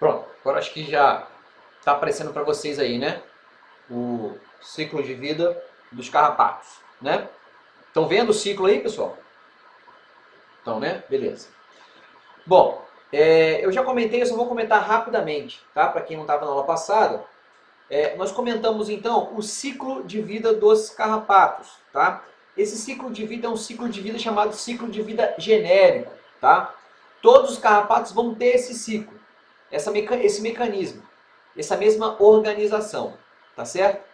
Pronto, agora acho que já está aparecendo para vocês aí, né? O ciclo de vida dos carrapatos, né? Estão vendo o ciclo aí, pessoal? Então, né? Beleza. Bom, eu já comentei, eu só vou comentar rapidamente, tá? Para quem não estava na aula passada, nós comentamos então o ciclo de vida dos carrapatos, tá? Esse ciclo de vida é um ciclo de vida chamado ciclo de vida genérico, tá? Todos os carrapatos vão ter esse ciclo, esse mecanismo, essa mesma organização, tá certo?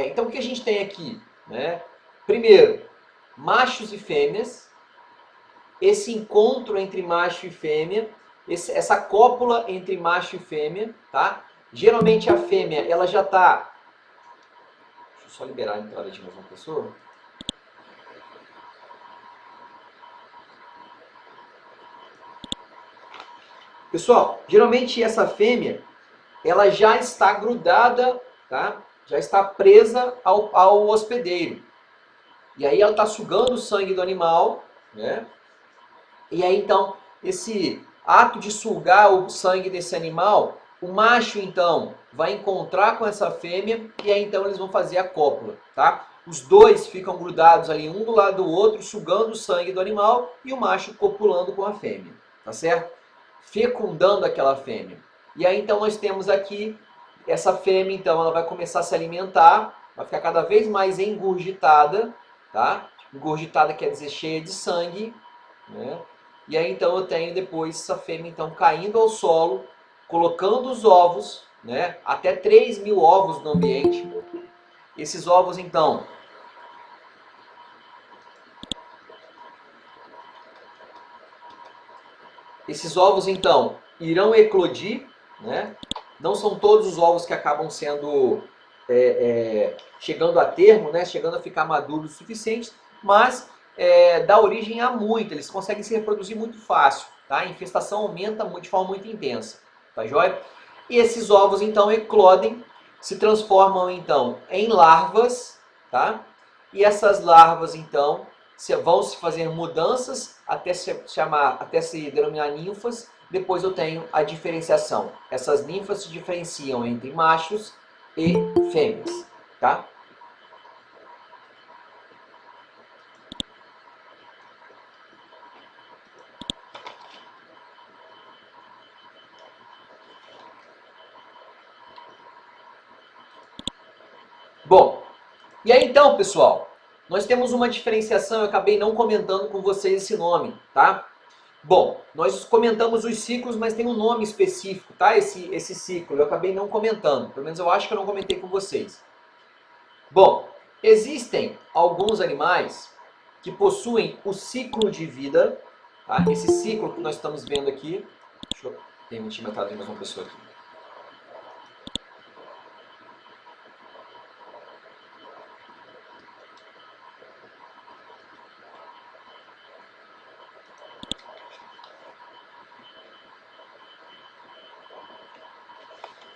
Então o que a gente tem aqui, né? Primeiro, machos e fêmeas, esse encontro entre macho e fêmea, essa cópula entre macho e fêmea, tá? Geralmente a fêmea, ela já está... Deixa eu só liberar a entrada de mais uma pessoa. Pessoal, geralmente essa fêmea, ela já está grudada, tá? Já está presa ao hospedeiro. E aí ela está sugando o sangue do animal, né? E aí então, esse ato de sugar o sangue desse animal, o macho então vai encontrar com essa fêmea e aí então eles vão fazer a cópula, tá? Os dois ficam grudados ali um do lado do outro, sugando o sangue do animal e o macho copulando com a fêmea, tá certo? Fecundando aquela fêmea. E aí então nós temos aqui essa fêmea, então ela vai começar a se alimentar, vai ficar cada vez mais engurgitada, tá? Engurgitada quer dizer cheia de sangue, né? E aí então eu tenho depois essa fêmea então caindo ao solo, colocando os ovos, né? Até 3.000 ovos no ambiente. Esses ovos então irão eclodir, né? Não são todos os ovos que acabam sendo chegando a termo, né? Chegando a ficar maduros o suficiente, mas dá origem a muito, eles conseguem se reproduzir muito fácil, tá? A infestação aumenta de forma muito intensa, tá joia? E esses ovos então eclodem, se transformam então em larvas, tá? E essas larvas então vão se fazer mudanças até se denominar ninfas. Depois eu tenho a diferenciação. Essas ninfas se diferenciam entre machos e fêmeas, tá? Bom, e aí então, pessoal, nós temos uma diferenciação, eu acabei não comentando com vocês esse nome, tá? Bom, nós comentamos os ciclos, mas tem um nome específico, tá? Esse ciclo, eu acabei não comentando, pelo menos eu acho que eu não comentei com vocês. Bom, existem alguns animais que possuem o ciclo de vida, tá? Esse ciclo que nós estamos vendo aqui, deixa eu permitir a entrada de mais uma pessoa aqui.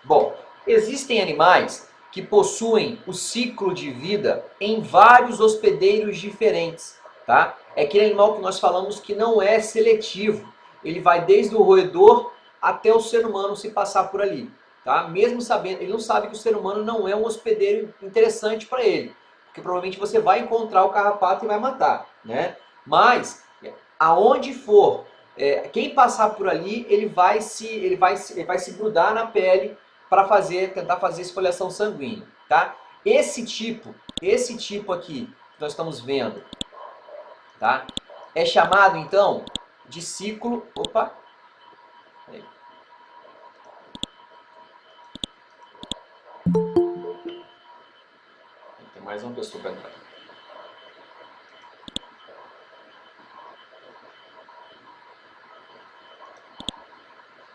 Bom, existem animais que possuem o ciclo de vida em vários hospedeiros diferentes, tá? É aquele animal que nós falamos que não é seletivo. Ele vai desde o roedor até o ser humano se passar por ali, tá? Mesmo sabendo, ele não sabe que o ser humano não é um hospedeiro interessante para ele, porque provavelmente você vai encontrar o carrapato e vai matar, né? Mas aonde for, quem passar por ali, ele vai se grudar na pele para tentar fazer esfoliação sanguínea, tá? Esse tipo aqui que nós estamos vendo, tá? É chamado então de ciclo. Opa! Aí. Tem mais uma pessoa para entrar.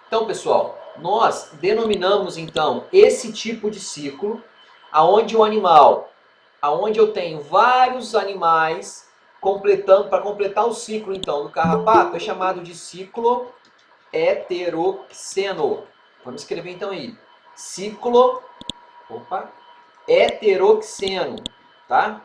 Então, pessoal, nós denominamos então esse tipo de ciclo aonde eu tenho vários animais para completar o ciclo então do carrapato, é chamado de ciclo heteroxeno. Vamos escrever então aí. Ciclo heteroxeno, tá?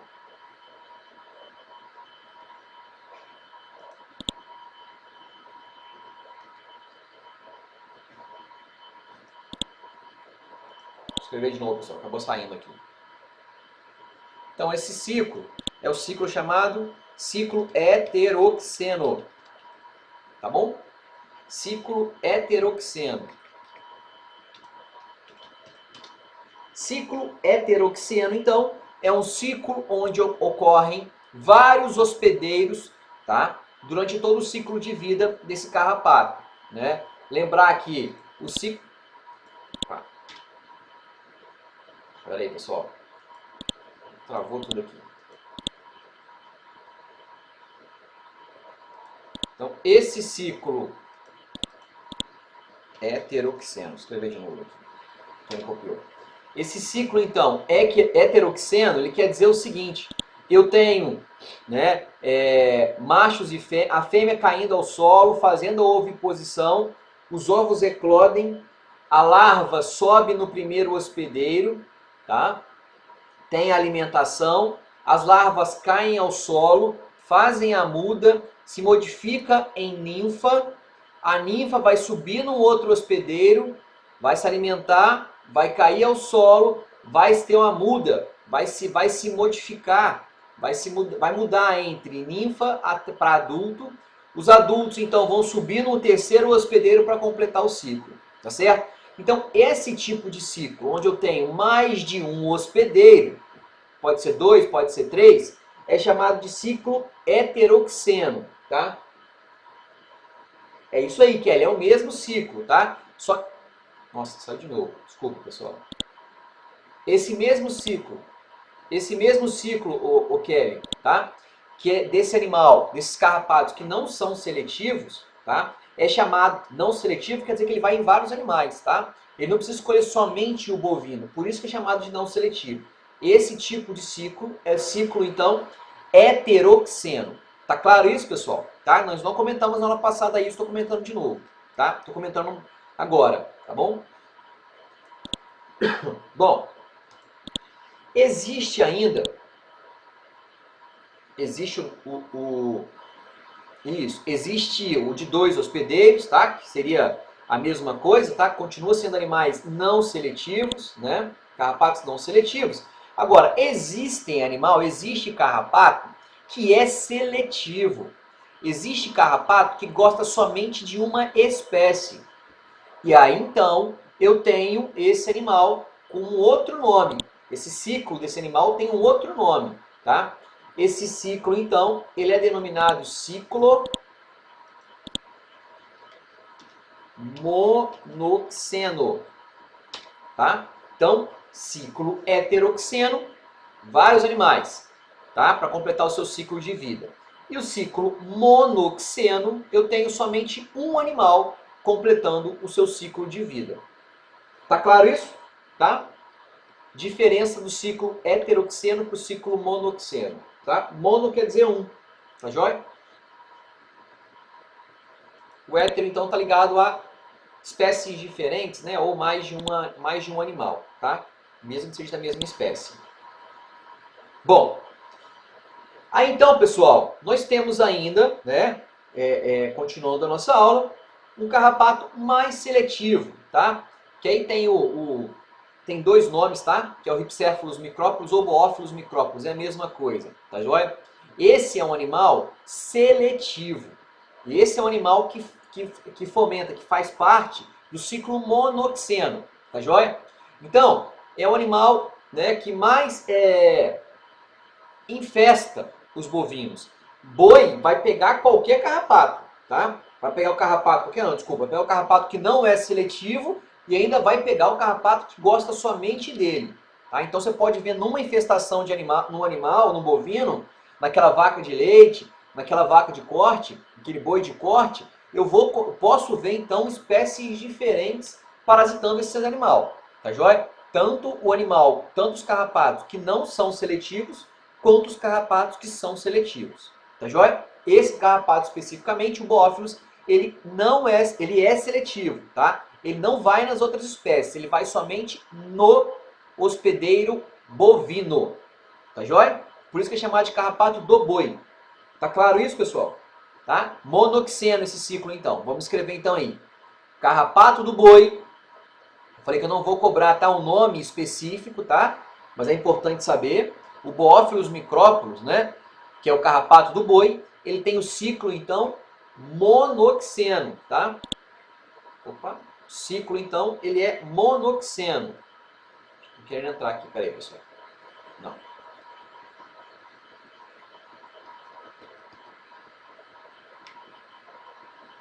escrever de novo, pessoal, acabou saindo aqui. Então, esse ciclo é o ciclo chamado ciclo heteroxeno. Tá bom? Ciclo heteroxeno. Ciclo heteroxeno, então, é um ciclo onde ocorrem vários hospedeiros, tá? Durante todo o ciclo de vida desse carrapato, né? Lembrar que o ciclo... Espera aí, pessoal. Travou tudo aqui. Então, esse ciclo heteroxeno, escrever de novo aqui, quem copiou. Esse ciclo, então, heteroxeno, ele quer dizer o seguinte, eu tenho, né, machos e a fêmea caindo ao solo, fazendo a oviposição, os ovos eclodem, a larva sobe no primeiro hospedeiro, tá? Tem alimentação, as larvas caem ao solo, fazem a muda, se modifica em ninfa, a ninfa vai subir num outro hospedeiro, vai se alimentar, vai cair ao solo, vai ter uma muda, vai se modificar, vai mudar entre ninfa para adulto. Os adultos então vão subir no terceiro hospedeiro para completar o ciclo, tá certo? Então esse tipo de ciclo, onde eu tenho mais de um hospedeiro, pode ser 2, pode ser 3, é chamado de ciclo heteroxeno, tá? É isso aí, Kelly, é o mesmo ciclo, tá? Só... Nossa, saiu de novo, desculpa, pessoal. Esse mesmo ciclo, o Kelly, tá? Que é desse animal, desses carrapatos que não são seletivos, tá? É chamado não seletivo, quer dizer que ele vai em vários animais, tá? Ele não precisa escolher somente o bovino, por isso que é chamado de não seletivo. Esse tipo de ciclo é ciclo, então, heteroxeno. Tá claro isso, pessoal? Tá? Nós não comentamos na aula passada isso, estou comentando de novo, tá? Estou comentando agora, tá bom? Bom, existe ainda, existe existe o de 2 hospedeiros, tá? Que seria a mesma coisa, tá? Continua sendo animais não seletivos, né? Carrapatos não seletivos. Agora, existe carrapato que é seletivo. Existe carrapato que gosta somente de uma espécie. E aí, então, eu tenho esse animal com um outro nome. Esse ciclo desse animal tem um outro nome, tá? Esse ciclo, então, ele é denominado ciclo monoxeno, tá? Então, ciclo heteroxeno, vários animais, tá? Para completar o seu ciclo de vida. E o ciclo monoxeno, eu tenho somente um animal completando o seu ciclo de vida. Tá claro isso? Tá? Diferença do ciclo heteroxeno para o ciclo monoxeno. Tá? Mono quer dizer um. Tá joia? O hétero, então, está ligado a espécies diferentes, né? Ou mais de um animal. Tá? Mesmo que seja da mesma espécie. Bom, aí então, pessoal, nós temos ainda, né? Continuando a nossa aula, um carrapato mais seletivo, tá? Que aí tem tem dois nomes, tá? Que é o Rhipcephalus micrópolis ou Boófilos micrópolis, é a mesma coisa, tá joia? Esse é um animal seletivo. E esse é um animal que fomenta, que faz parte do ciclo monoxeno, tá joia? Então, é um animal, né, que mais infesta os bovinos. Boi vai pegar qualquer carrapato, tá? Vai pegar o carrapato, vai pegar o carrapato que não é seletivo e ainda vai pegar o carrapato que gosta somente dele. Tá? Então você pode ver numa infestação de num animal, num bovino, naquela vaca de leite, naquela vaca de corte, aquele boi de corte, posso ver então espécies diferentes parasitando esse animal. Tá joia? Tanto os carrapatos que não são seletivos, quanto os carrapatos que são seletivos. Tá joia? Esse carrapato especificamente, o Boófilos, ele é seletivo, tá? Ele não vai nas outras espécies, ele vai somente no hospedeiro bovino. Tá joia? Por isso que é chamado de carrapato do boi. Tá claro isso, pessoal? Tá? Monoxeno esse ciclo, então. Vamos escrever então aí. Carrapato do boi, Falei que eu não vou cobrar tá, um nome específico, tá? Mas é importante saber. O Boófilos micrópolis, né? Que é o carrapato do boi, ele tem o ciclo, então, monoxeno, tá? Opa, ciclo, então, ele é monoxeno. Não querendo entrar aqui, peraí, pessoal. Não.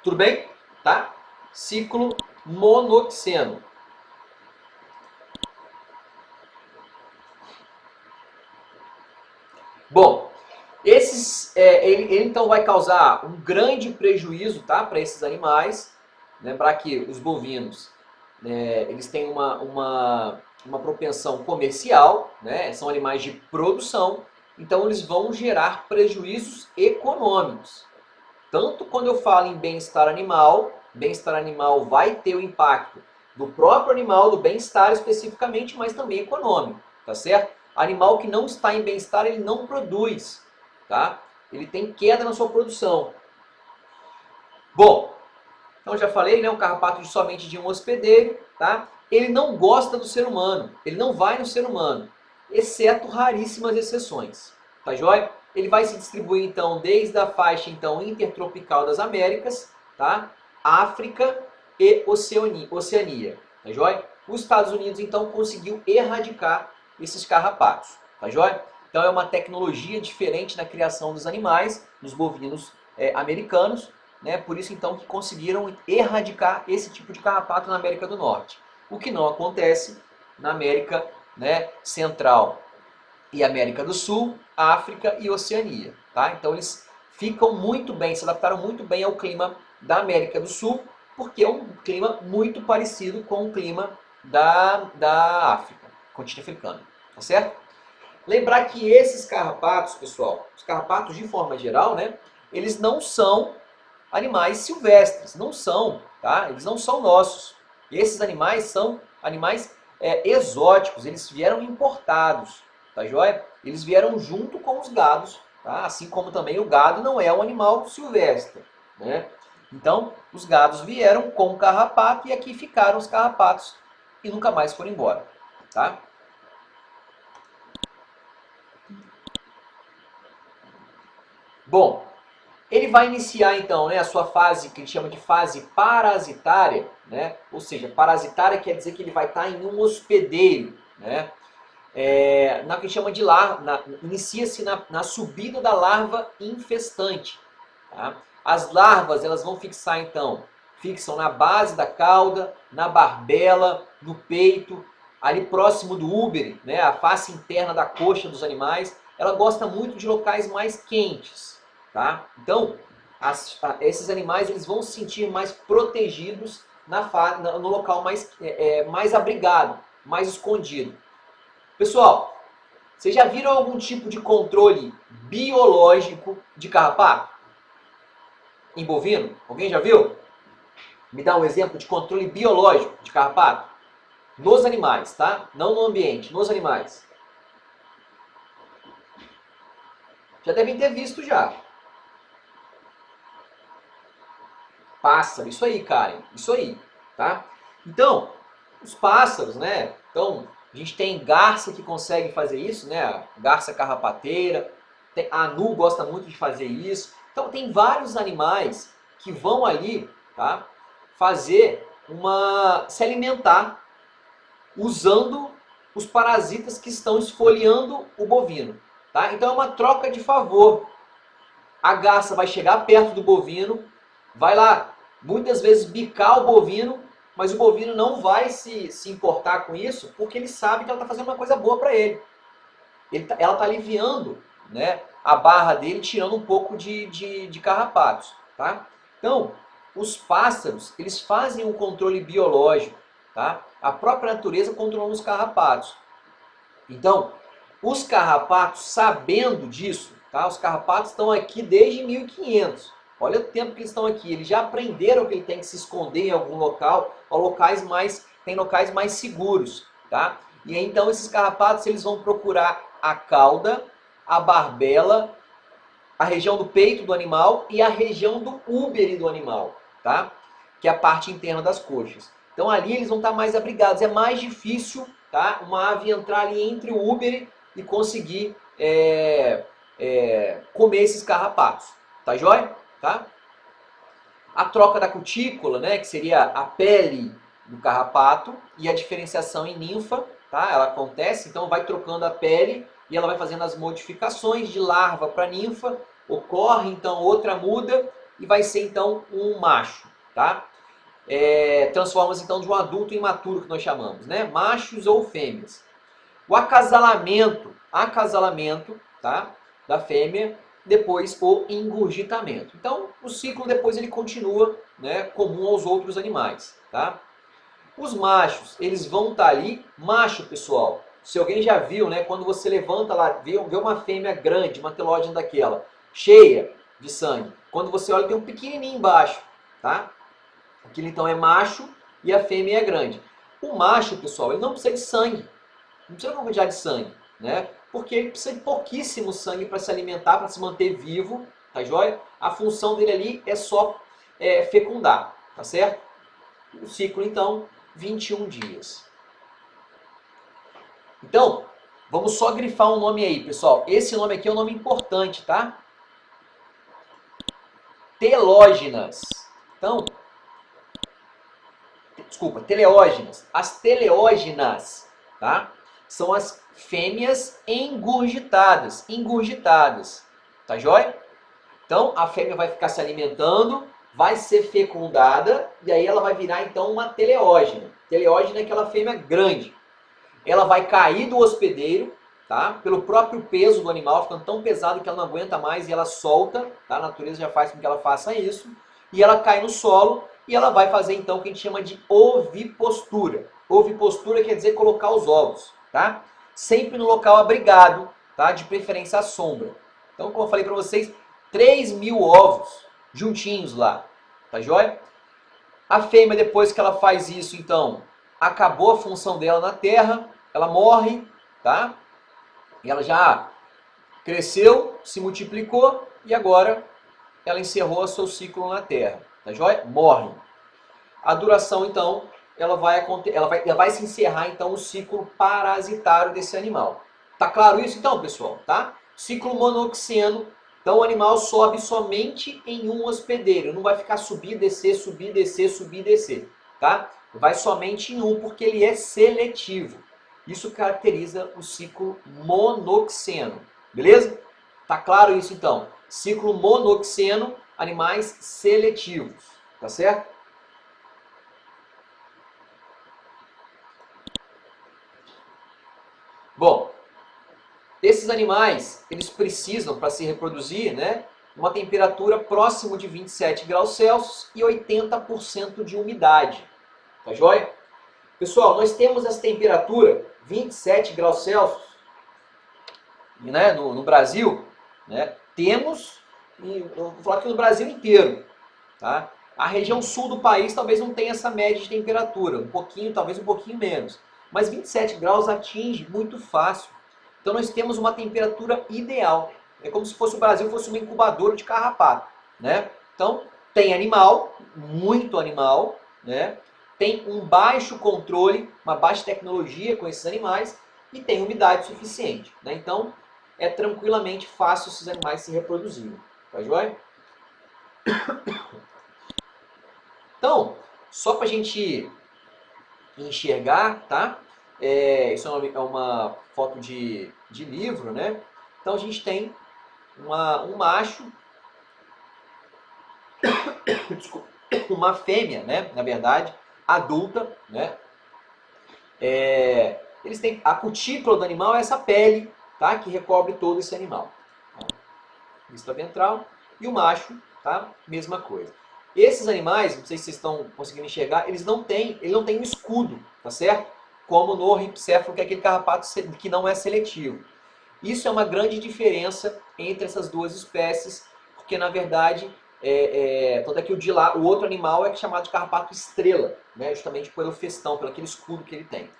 Tudo bem? Tá? Ciclo monoxeno. Bom, ele então vai causar um grande prejuízo, tá, para esses animais. Lembrar que os bovinos, eles têm uma propensão comercial, né, são animais de produção, então eles vão gerar prejuízos econômicos. Tanto quando eu falo em bem-estar animal vai ter o impacto do próprio animal, do bem-estar especificamente, mas também econômico, tá certo? Animal que não está em bem-estar, ele não produz, tá? Ele tem queda na sua produção. Bom, então já falei, né, um carrapato somente de um hospedeiro, tá? Ele não gosta do ser humano, ele não vai no ser humano, exceto raríssimas exceções, tá joia? Ele vai se distribuir então desde a faixa então intertropical das Américas, tá? África e Oceania, tá joia? Os Estados Unidos então conseguiu erradicar esses carrapatos, tá joia? Então é uma tecnologia diferente na criação dos animais, dos bovinos americanos, né? Por isso então que conseguiram erradicar esse tipo de carrapato na América do Norte. O que não acontece na América, né, Central e América do Sul, África e Oceania, tá? Então eles ficam muito bem, se adaptaram muito bem ao clima da América do Sul, porque é um clima muito parecido com o clima da África, continente africano, tá certo? Lembrar que esses carrapatos, pessoal, os carrapatos de forma geral, né, eles não são animais silvestres, não são, tá? Eles não são nossos. Esses animais são animais exóticos, eles vieram importados, tá joia? Eles vieram junto com os gados, tá? Assim como também o gado não é um animal silvestre, né? Então, os gados vieram com o carrapato e aqui ficaram os carrapatos e nunca mais foram embora, tá? Bom, ele vai iniciar então, né, a sua fase que a gente chama de fase parasitária, né? Ou seja, parasitária quer dizer que ele vai estar em um hospedeiro, né? Na que a gente chama de larva, inicia-se na subida da larva infestante. Tá? As larvas elas vão fixar então, fixam na base da cauda, na barbela, no peito, ali próximo do úbere, né, a face interna da coxa dos animais. Ela gosta muito de locais mais quentes. Tá? Então, esses animais eles vão se sentir mais protegidos no local mais abrigado, mais escondido. Pessoal, vocês já viram algum tipo de controle biológico de carrapato? Em bovino? Alguém já viu? Me dá um exemplo de controle biológico de carrapato? Nos animais, tá? Não no ambiente, nos animais. Já devem ter visto já. Pássaro, isso aí, Karen, isso aí, tá? Então, os pássaros, né? Então, a gente tem garça que consegue fazer isso, né? Garça carrapateira, a anu gosta muito de fazer isso. Então, tem vários animais que vão ali, tá? Se alimentar usando os parasitas que estão esfoliando o bovino, tá? Então, é uma troca de favor. A garça vai chegar perto do bovino, vai lá, muitas vezes bicar o bovino, mas o bovino não vai se importar com isso, porque ele sabe que ela está fazendo uma coisa boa para ele. Ela está aliviando, né, a barra dele, tirando um pouco de carrapatos. Tá? Então, os pássaros, eles fazem um controle biológico. Tá? A própria natureza controla os carrapatos. Então, os carrapatos, sabendo disso, tá? Os carrapatos estão aqui desde 1500. Olha o tempo que eles estão aqui. Eles já aprenderam que ele tem que se esconder em algum local, tem locais mais seguros, tá? E então esses carrapatos eles vão procurar a cauda, a barbela, a região do peito do animal e a região do úbere do animal, tá? Que é a parte interna das coxas. Então ali eles vão estar mais abrigados. É mais difícil, tá, uma ave entrar ali entre o úbere e conseguir comer esses carrapatos. Tá joia? Tá? A troca da cutícula, né, que seria a pele do carrapato, e a diferenciação em ninfa, tá? Ela acontece, então vai trocando a pele e ela vai fazendo as modificações de larva para ninfa, ocorre então outra muda e vai ser então um macho, tá? Transforma-se então de um adulto imaturo, que nós chamamos, né? Machos ou fêmeas. O acasalamento, tá? Da fêmea, depois o engurgitamento. Então, o ciclo depois ele continua, né, comum aos outros animais, tá? Os machos, eles vão estar ali, macho, pessoal, se alguém já viu, né, quando você levanta lá, vê uma fêmea grande, uma telógena daquela, cheia de sangue, quando você olha tem um pequenininho embaixo, tá? Aquilo então é macho e a fêmea é grande. O macho, pessoal, ele não precisa de sangue, não precisa de uma quantidade de sangue, né? Porque ele precisa de pouquíssimo sangue para se alimentar, para se manter vivo, tá joia? A função dele ali é só fecundar, tá certo? O ciclo, então, 21 dias. Então, vamos só grifar um nome aí, pessoal. Esse nome aqui é um nome importante, tá? Telógenas. Então, desculpa, teleógenas. As teleógenas, tá? São as fêmeas engurgitadas, tá joia? Então, a fêmea vai ficar se alimentando, vai ser fecundada, e aí ela vai virar, então, uma teleógena. Teleógena é aquela fêmea grande. Ela vai cair do hospedeiro, tá? Pelo próprio peso do animal, ficando tão pesado que ela não aguenta mais e ela solta, tá? A natureza já faz com que ela faça isso. E ela cai no solo e ela vai fazer, então, o que a gente chama de ovipostura. Ovipostura quer dizer colocar os ovos, tá? Sempre no local abrigado, tá? De preferência à sombra. Então, como eu falei para vocês, 3.000 ovos juntinhos lá, tá joia? A fêmea, depois que ela faz isso, então, acabou a função dela na terra, ela morre, tá? E ela já cresceu, se multiplicou e agora ela encerrou o seu ciclo na terra, tá joia? Morre. A duração, então, ela vai se encerrar, então, o ciclo parasitário desse animal. Tá claro isso, então, pessoal? Tá? Ciclo monoxeno. Então o animal sobe somente em um hospedeiro, não vai ficar subir, descer, subir, descer, subir, descer, tá? Vai somente em um, porque ele é seletivo. Isso caracteriza o ciclo monoxeno, beleza? Tá claro isso então? Ciclo monoxeno, animais seletivos, tá certo? Bom, esses animais, eles precisam, para se reproduzir, né, uma temperatura próximo de 27 graus Celsius e 80% de umidade. Tá joia? Pessoal, nós temos essa temperatura, 27 graus Celsius, né, no Brasil, né, temos, eu vou falar aqui no Brasil inteiro, tá? A região sul do país talvez não tenha essa média de temperatura, um pouquinho, talvez um pouquinho menos. Mas 27 graus atinge muito fácil. Então nós temos uma temperatura ideal. É como se fosse o Brasil fosse uma incubadora de carrapato, né? Então tem animal, muito animal, né? Tem um baixo controle, uma baixa tecnologia com esses animais e tem umidade suficiente, né? Então é tranquilamente fácil esses animais se reproduzirem, tá joia? Então, só para a gente enxergar, tá? Isso é uma foto de livro, né? Então a gente tem um macho, uma fêmea, né? Na verdade, adulta, né? Eles têm a cutícula do animal, é essa pele, tá? Que recobre todo esse animal. Vista ventral e o macho, tá? Mesma coisa. Esses animais, não sei se vocês estão conseguindo enxergar, ele não tem um escudo, tá certo? Como no ripséfalo, que é aquele carrapato que não é seletivo. Isso é uma grande diferença entre essas duas espécies, porque na verdade, tanto é que o outro animal é chamado de carrapato estrela, né? Justamente pelo festão, pelo aquele escudo que ele tem.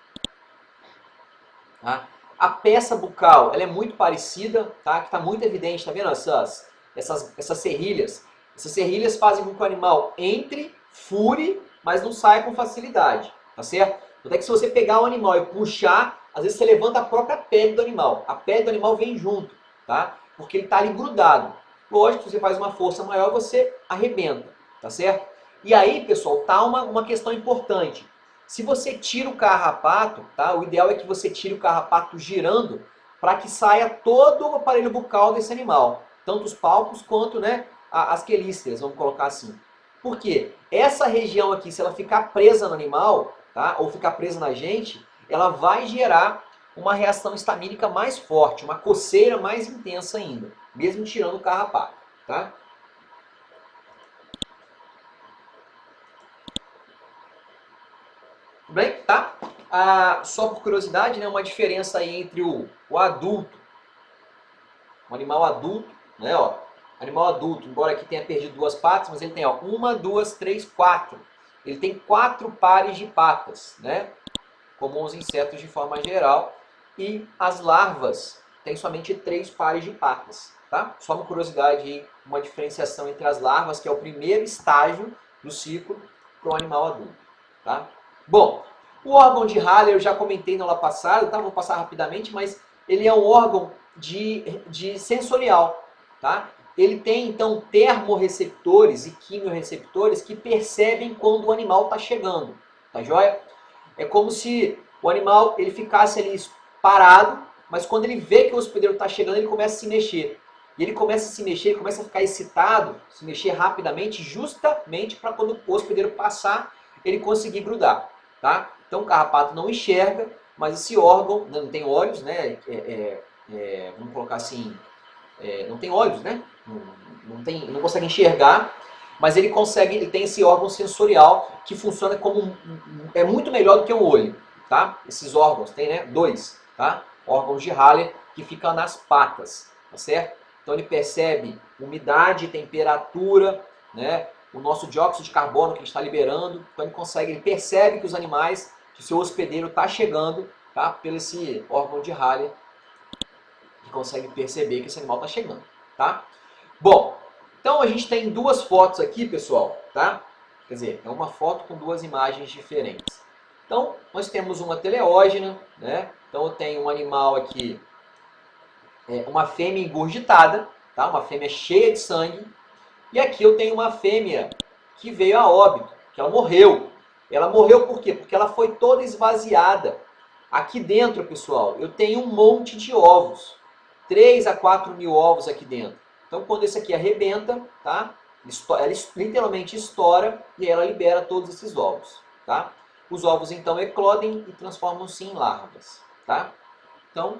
Tá? A peça bucal, ela é muito parecida, tá? Que está muito evidente, tá vendo essas serrilhas? Essas serrilhas fazem com que o animal entre, fure mas não sai com facilidade, tá certo? Até que se você pegar o animal e puxar, às vezes você levanta a própria pele do animal. A pele do animal vem junto, tá? Porque ele está ali grudado. Lógico, se você faz uma força maior, você arrebenta, tá certo? E aí, pessoal, tá uma questão importante. Se você tira o carrapato, tá? O ideal é que você tire o carrapato girando para que saia todo o aparelho bucal desse animal. Tanto os palpos quanto, né, as quelíceras, vamos colocar assim. Por quê? Essa região aqui, se ela ficar presa no animal, tá? Ou ficar presa na gente, ela vai gerar uma reação histamínica mais forte, uma coceira mais intensa ainda, mesmo tirando o carrapato, tá? Tudo bem? Tá? Só por curiosidade, né, uma diferença aí entre o adulto, o animal adulto, né, ó, animal adulto, embora aqui tenha perdido 2 patas, mas ele tem, ó, 1, 2, 3, 4. Ele tem 4 pares de patas, né? Como os insetos de forma geral, e as larvas têm somente 3 pares de patas, tá? Só uma curiosidade, uma diferenciação entre as larvas, que é o primeiro estágio do ciclo, para o animal adulto, tá? Bom, o órgão de Haller eu já comentei na aula passada, tá? Vou passar rapidamente, mas ele é um órgão de sensorial, tá? Ele tem, então, termorreceptores e quimiorreceptores que percebem quando o animal está chegando, tá joia? É como se o animal ele ficasse ali parado, mas quando ele vê que o hospedeiro está chegando, ele começa a se mexer. E ele começa a se mexer, ele começa a ficar excitado, se mexer rapidamente, justamente para quando o hospedeiro passar, ele conseguir grudar. Tá? Então o carrapato não enxerga, mas esse órgão não tem olhos, né? Vamos colocar assim, não tem olhos, né? Não consegue enxergar, mas ele consegue, ele tem esse órgão sensorial que funciona como é muito melhor do que um olho, tá? Esses órgãos tem, né? 2, tá? Órgãos de Haller que ficam nas patas, tá certo? Então ele percebe umidade, temperatura, né? O nosso dióxido de carbono que a gente está liberando, então ele percebe que os animais, que o seu hospedeiro está chegando, tá? Pelo esse órgão de Haller que consegue perceber que esse animal está chegando, tá? Bom, então a gente tem 2 fotos aqui, pessoal, tá? Quer dizer, é uma foto com 2 imagens diferentes. Então, nós temos uma teleógena, né? Então eu tenho um animal aqui, uma fêmea engurgitada, tá? Uma fêmea cheia de sangue. E aqui eu tenho uma fêmea que veio a óbito, que ela morreu. Ela morreu por quê? Porque ela foi toda esvaziada. Aqui dentro, pessoal, eu tenho um monte de ovos. 3 a 4 mil ovos aqui dentro. Então, quando esse aqui arrebenta, tá? Ela literalmente estoura e ela libera todos esses ovos, tá? Os ovos, então, eclodem e transformam-se em larvas, tá? Então,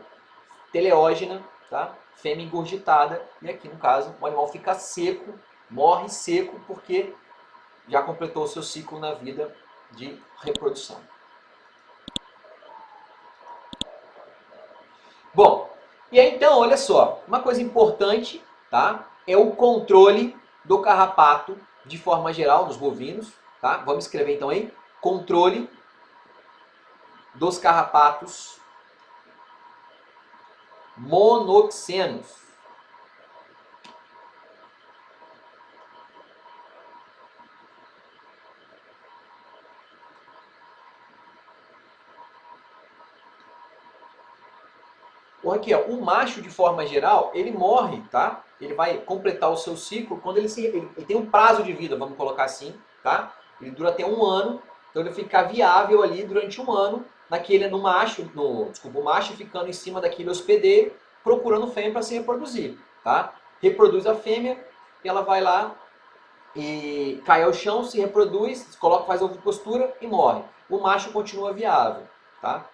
teleógena, tá? Fêmea engurgitada, e aqui, no caso, o animal fica seco, morre seco, porque já completou o seu ciclo na vida de reprodução. Bom, e aí, então, olha só, uma coisa importante, tá? É o controle do carrapato de forma geral nos bovinos, tá? Vamos escrever então aí, controle dos carrapatos monoxenos. Aqui, ó, o macho, de forma geral, ele morre, tá? Ele vai completar o seu ciclo quando ele tem um prazo de vida, vamos colocar assim, tá? Ele dura até 1 ano, então ele fica viável ali durante 1 ano, o macho ficando em cima daquele hospedeiro, procurando fêmea para se reproduzir, tá? Reproduz a fêmea, e ela vai lá e cai ao chão, se reproduz, faz ovipostura e morre. O macho continua viável, tá?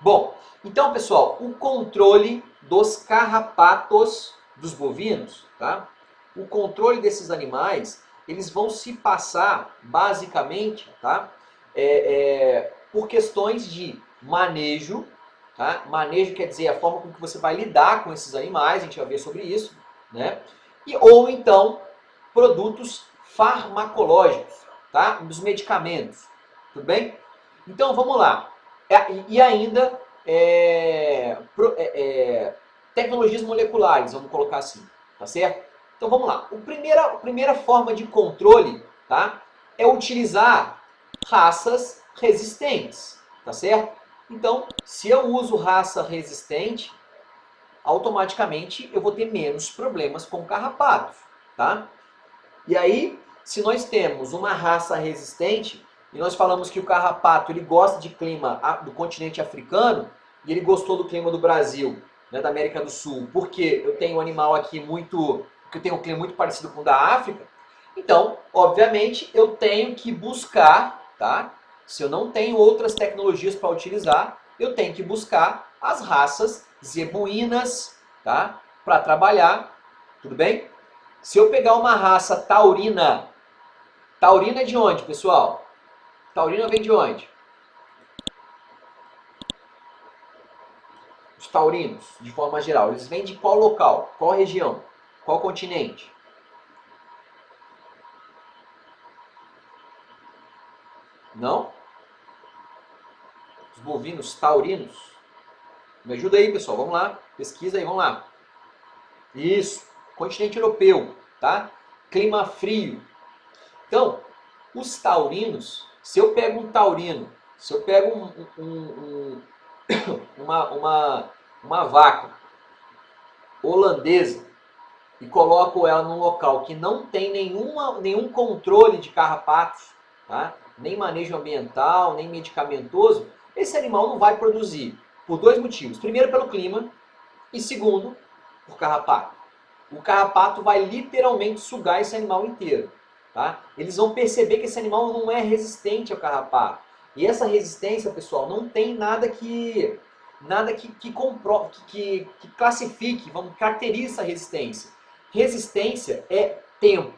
Bom, então, pessoal, o controle dos carrapatos dos bovinos, tá? O controle desses animais, eles vão se passar, basicamente, tá? Por questões de manejo, tá? Manejo quer dizer a forma com que você vai lidar com esses animais, a gente vai ver sobre isso, né? Ou então, produtos farmacológicos, tá? Dos medicamentos, tudo bem? Então, vamos lá. E ainda tecnologias moleculares, vamos colocar assim, tá certo? Então vamos lá. A primeira forma de controle, tá, é utilizar raças resistentes, tá certo? Então, se eu uso raça resistente, automaticamente eu vou ter menos problemas com carrapatos, tá? E aí, se nós temos uma raça resistente, e nós falamos que o carrapato ele gosta de clima do continente africano, e ele gostou do clima do Brasil, né, da América do Sul, porque eu tenho um animal aqui que tem um clima muito parecido com o da África, então, obviamente, eu tenho que buscar, tá? Se eu não tenho outras tecnologias para utilizar, eu tenho que buscar as raças zebuínas, tá? Para trabalhar, tudo bem? Se eu pegar uma raça taurina, taurina é de onde, pessoal? Taurina vem de onde? Os taurinos, de forma geral, eles vêm de qual local? Qual região? Qual continente? Não? Os bovinos taurinos? Me ajuda aí, pessoal. Vamos lá. Pesquisa aí, vamos lá. Isso. Continente europeu, tá? Clima frio. Então, os taurinos, se eu pego um taurino, se eu pego uma vaca holandesa e coloco ela num local que não tem nenhum controle de carrapatos, tá? Nem manejo ambiental, nem medicamentoso, esse animal não vai produzir. Por dois motivos. Primeiro, pelo clima. E segundo, por carrapato. O carrapato vai literalmente sugar esse animal inteiro. Tá? Eles vão perceber que esse animal não é resistente ao carrapato. E essa resistência, pessoal, não tem nada que classifique, caracterize essa resistência. Resistência é tempo,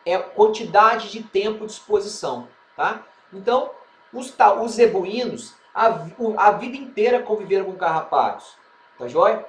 é quantidade de tempo de exposição. Tá? Então, os zebuínos, a vida inteira conviveram com carrapatos. Tá joia?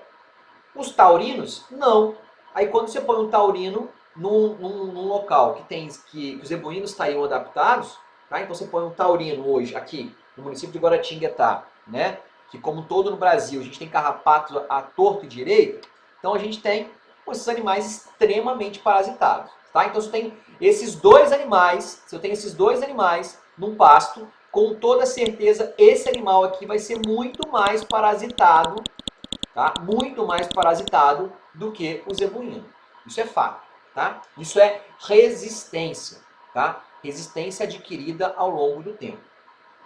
Os taurinos, não. Aí quando você põe um taurino num local que os zebuínos estariam adaptados, tá? Então você põe um taurino hoje, aqui, no município de Guaratinguetá, né? Que como todo no Brasil, a gente tem carrapatos à torto e direito, então a gente tem esses animais extremamente parasitados. Tá? Então se eu tenho esses dois animais num pasto, com toda certeza esse animal aqui vai ser muito mais parasitado, tá? Muito mais parasitado do que o zebuíno. Isso é fato. Tá? Isso é resistência. Tá? Resistência adquirida ao longo do tempo.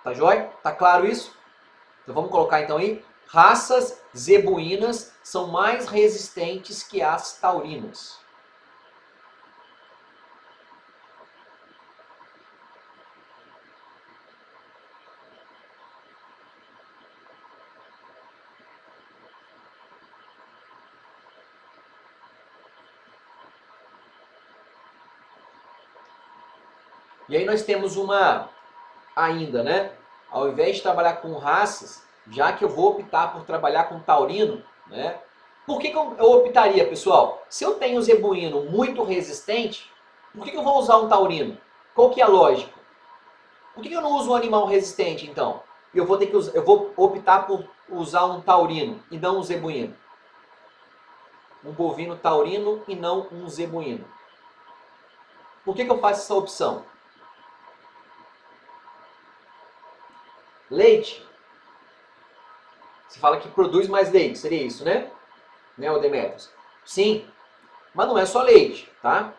Tá joia? Tá claro isso? Então vamos colocar então aí. Raças zebuínas são mais resistentes que as taurinas. E aí nós temos uma ainda, né? Ao invés de trabalhar com raças, já que eu vou optar por trabalhar com taurino, né? Por que eu optaria, pessoal? Se eu tenho um zebuíno muito resistente, por que eu vou usar um taurino? Qual que é a lógica? Por que eu não uso um animal resistente, então? Eu vou optar por usar um taurino e não um zebuíno. Um bovino taurino e não um zebuíno. Por que eu faço essa opção? Leite. Você fala que produz mais leite, seria isso, né? Né, Demetrios? Sim, mas não é só leite, tá?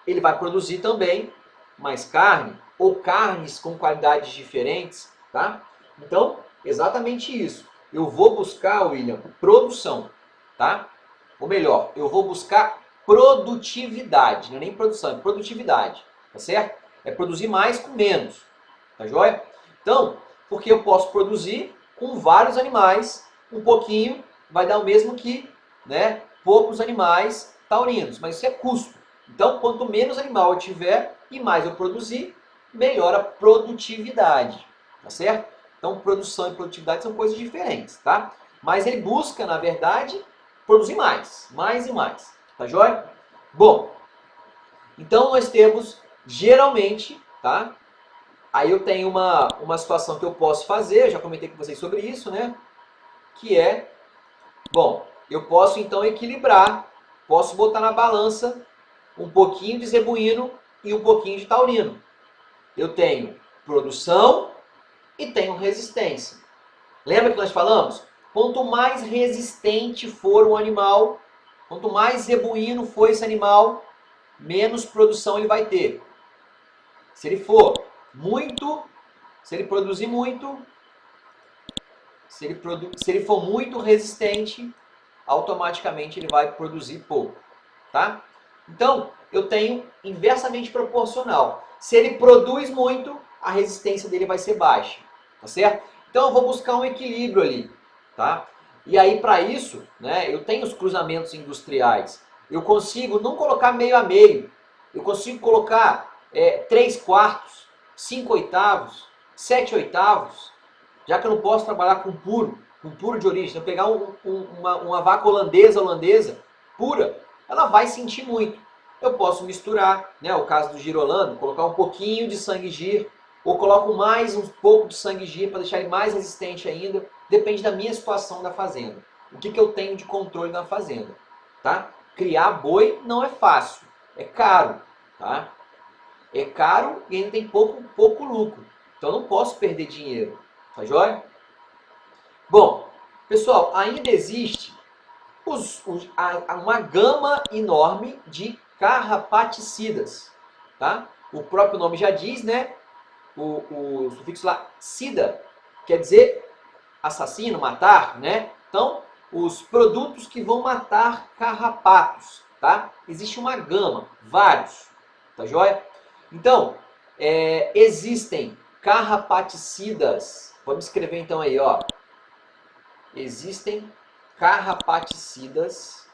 Ele vai produzir também mais carne, ou carnes com qualidades diferentes, tá? Então, exatamente isso. Eu vou buscar, William, produção, tá? Ou melhor, eu vou buscar produtividade, não é nem produção, é produtividade, tá certo? É produzir mais com menos, tá joia? Então, porque eu posso produzir com vários animais, um pouquinho, vai dar o mesmo que, né, poucos animais taurinos, mas isso é custo. Então, quanto menos animal eu tiver e mais eu produzir, melhor a produtividade, tá certo? Então, produção e produtividade são coisas diferentes, tá? Mas ele busca, na verdade, produzir mais e mais, tá joia? Bom, então nós temos, geralmente, tá? Aí eu tenho uma situação que eu posso fazer, já comentei com vocês sobre isso, né? Que é, bom, eu posso então equilibrar, posso botar na balança um pouquinho de zebuíno e um pouquinho de taurino. Eu tenho produção e tenho resistência. Lembra que nós falamos? Quanto mais resistente for o animal, quanto mais zebuíno for esse animal, menos produção ele vai ter. Se ele for muito, se ele produzir muito, se ele for muito resistente, automaticamente ele vai produzir pouco, tá? Então, eu tenho inversamente proporcional. Se ele produz muito, a resistência dele vai ser baixa, tá certo? Então, eu vou buscar um equilíbrio ali, tá? E aí, para isso, né, eu tenho os cruzamentos industriais. Eu consigo não colocar meio a meio. Eu consigo colocar 3/4, 5/8, 7/8, já que eu não posso trabalhar com puro de origem. Se eu pegar uma vaca holandesa pura, ela vai sentir muito. Eu posso misturar, né, o caso do girolando, colocar um pouquinho de sangue gir, ou coloco mais um pouco de sangue gir para deixar ele mais resistente ainda. Depende da minha situação da fazenda. O que eu tenho de controle na fazenda, tá? Criar boi não é fácil, é caro, tá? É caro e ainda tem pouco lucro. Então eu não posso perder dinheiro, tá joia? Bom, pessoal, ainda existe uma gama enorme de carrapaticidas, tá? O próprio nome já diz, né? O sufixo lá, cida, quer dizer assassino, matar, né? Então, os produtos que vão matar carrapatos, tá? Existe uma gama, vários, tá joia? Então, existem carrapaticidas, vamos escrever então aí, ó. Existem carrapaticidas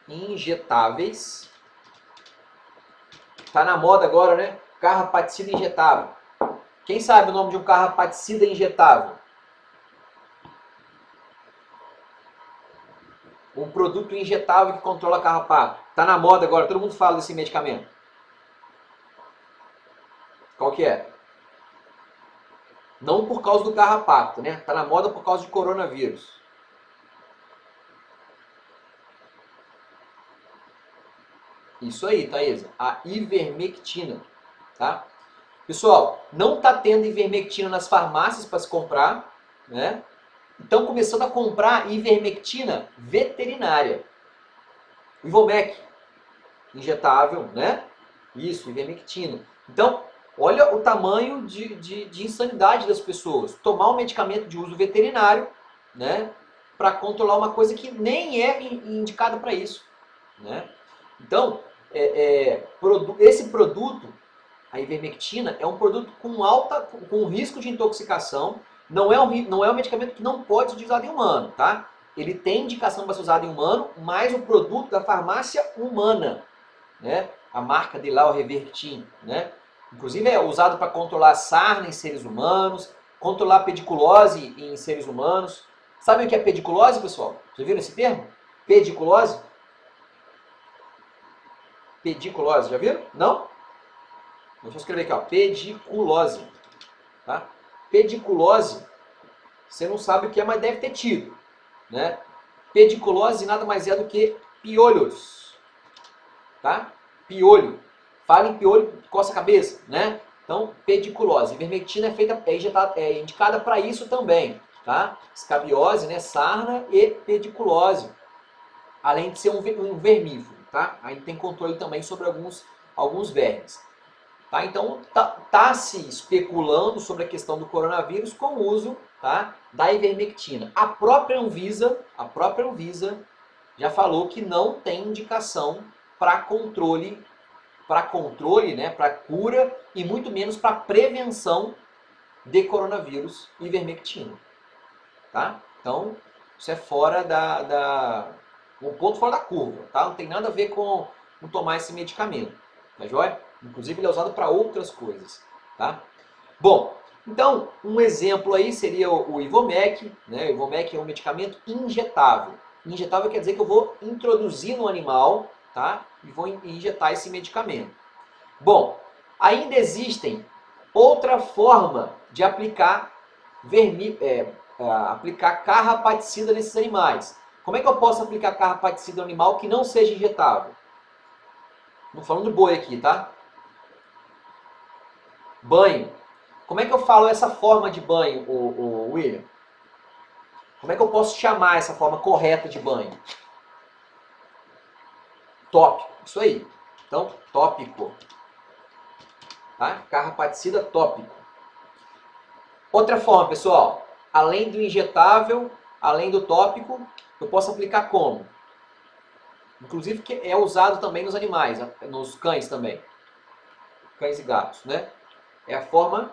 injetáveis. Tá na moda agora, né? Carrapaticida injetável. Quem sabe o nome de um carrapaticida injetável? Um produto injetável que controla carrapato. Tá na moda agora, todo mundo fala desse medicamento. Qual que é? Não por causa do carrapato, né? Tá na moda por causa de coronavírus. Isso aí, Thaisa. A ivermectina, tá? Pessoal, não está tendo ivermectina nas farmácias para se comprar, né? Estão começando a comprar ivermectina veterinária. Ivomec, injetável, né? Isso, ivermectina. Então, olha o tamanho de insanidade das pessoas. Tomar um medicamento de uso veterinário, né? Para controlar uma coisa que nem é indicada para isso, né? Então, esse produto, a ivermectina, é um produto com risco de intoxicação. Não é um medicamento que não pode ser usado em humano, tá? Ele tem indicação para ser usado em humano, mas o produto da farmácia humana, né? A marca de lá, o Revertin, né? Inclusive é usado para controlar sarna em seres humanos, controlar pediculose em seres humanos. Sabe o que é pediculose, pessoal? Já viram esse termo? Pediculose? Pediculose, já viram? Não? Deixa eu escrever aqui, ó. Pediculose. Tá? Pediculose, você não sabe o que é, mas deve ter tido, né? Pediculose nada mais é do que piolhos, tá? Piolho. Fala em piolho, coça a cabeça, né? Então, pediculose. Ivermectina é indicada para isso também, tá? Escabiose, né? Sarna e pediculose. Além de ser um vermífugo, tá? Aí tem controle também sobre alguns vermes. Tá? Então, tá se especulando sobre a questão do coronavírus com o uso, tá, da ivermectina. A própria Anvisa já falou que não tem indicação para controle, né, para cura e muito menos para prevenção de coronavírus ivermectina. Tá? Então, isso é fora um ponto fora da curva, tá? Não tem nada a ver com tomar esse medicamento, tá joia? Inclusive ele é usado para outras coisas, tá? Bom, então um exemplo aí seria o Ivomec, né? O Ivomec é um medicamento injetável. Injetável quer dizer que eu vou introduzir no animal, tá? E vou injetar esse medicamento. Bom, ainda existem outra forma de aplicar carrapaticida nesses animais. Como é que eu posso aplicar carrapaticida animal que não seja injetável? Não falando de boi aqui, tá? Banho. Como é que eu falo essa forma de banho, o William? Como é que eu posso chamar essa forma correta de banho? Tópico. Isso aí. Então, tópico. Tá? Carrapaticida tópico. Outra forma, pessoal. Além do injetável, além do tópico, eu posso aplicar como? Inclusive que é usado também nos animais, nos cães também. Cães e gatos, né? É a forma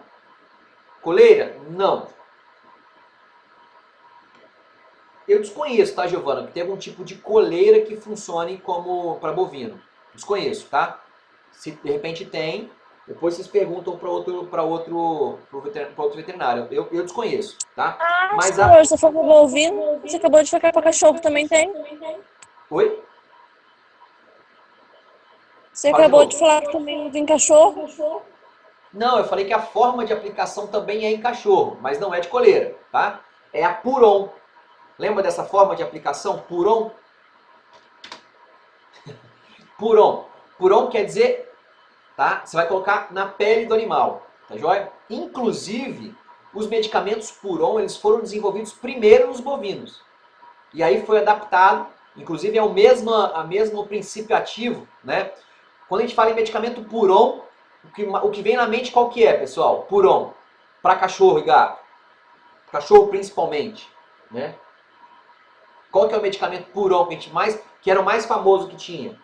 coleira? Não. Eu desconheço, tá, Giovana? Que tem algum tipo de coleira que funcione como para bovino. Desconheço, tá? Se de repente tem, depois vocês perguntam para outro veterinário. Eu desconheço, tá? Ah, Mas a... senhor, você falou para bovino, você acabou de falar para cachorro também tem? Oi? Você Fala de acabou de novo. falar que também tem cachorro? Não, eu falei que a forma de aplicação também é em cachorro, mas não é de coleira, tá? É a Puron. Lembra dessa forma de aplicação? Puron? Puron. Puron quer dizer, tá? Você vai colocar na pele do animal, tá joia? Inclusive, os medicamentos Puron, eles foram desenvolvidos primeiro nos bovinos. E aí foi adaptado, inclusive é o mesmo princípio ativo, né? Quando a gente fala em medicamento Puron, o que vem na mente qual que é, pessoal? Puron. Para cachorro e gato. Cachorro principalmente, né? Qual que é o medicamento Puron que era o mais famoso que tinha?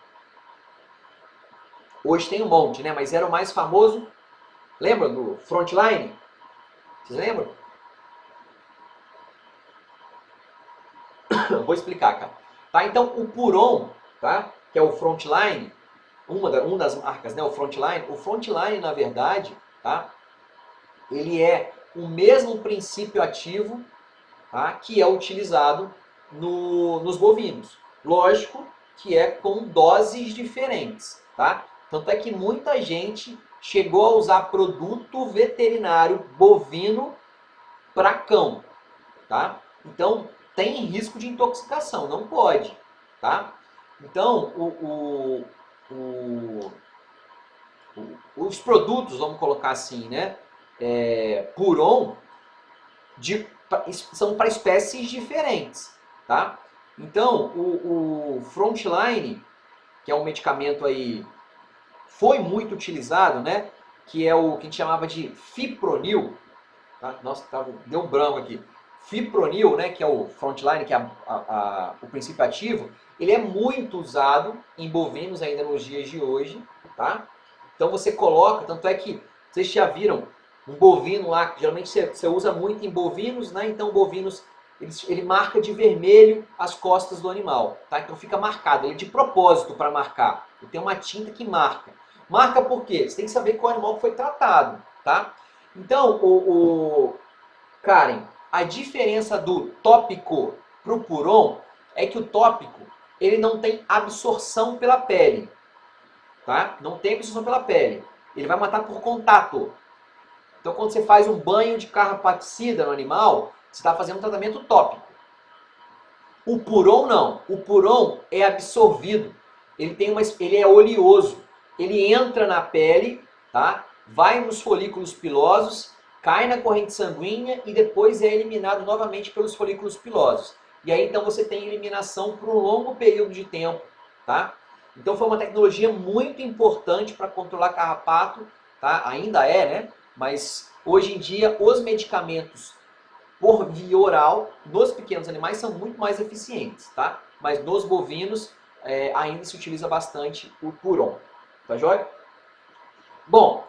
Hoje tem um monte, né? Mas era o mais famoso. Lembra do Frontline? Vocês lembram? Vou explicar, cara. Tá? Então, o Puron, tá? Que é o Frontline, uma das marcas, né? O Frontline, na verdade, tá? Ele é o mesmo princípio ativo, tá? Que é utilizado nos bovinos. Lógico que é com doses diferentes, tá? Tanto é que muita gente chegou a usar produto veterinário bovino para cão, tá? Então, tem risco de intoxicação, não pode, tá? Então, os produtos, vamos colocar assim, né? Puron, são para espécies diferentes, tá? Então, o Frontline, que é um medicamento aí, foi muito utilizado, né? Que é o que a gente chamava de Fipronil, tá? Nossa, deu um branco aqui. Fipronil, né, que é o Frontline, que é o princípio ativo, ele é muito usado em bovinos ainda nos dias de hoje, tá? Então você coloca, tanto é que vocês já viram um bovino lá, geralmente você usa muito em bovinos, né? Então bovinos, ele marca de vermelho as costas do animal, tá? Então fica marcado, ele de propósito para marcar. Ele tem uma tinta que marca. Marca por quê? Você tem que saber qual animal foi tratado, tá? Então, Karen, a diferença do tópico para o Puron é que o tópico ele não tem absorção pela pele, tá? Não tem absorção pela pele. Ele vai matar por contato. Então, quando você faz um banho de carrapaticida no animal, você está fazendo um tratamento tópico. O Puron não. O Puron é absorvido. Ele é oleoso. Ele entra na pele, tá? Vai nos folículos pilosos, cai na corrente sanguínea e depois é eliminado novamente pelos folículos pilosos. E aí então você tem eliminação por um longo período de tempo, tá? Então foi uma tecnologia muito importante para controlar carrapato, tá? Ainda é, né? Mas hoje em dia os medicamentos por via oral nos pequenos animais são muito mais eficientes, tá? Mas nos bovinos ainda se utiliza bastante o Puron, tá joia? Bom,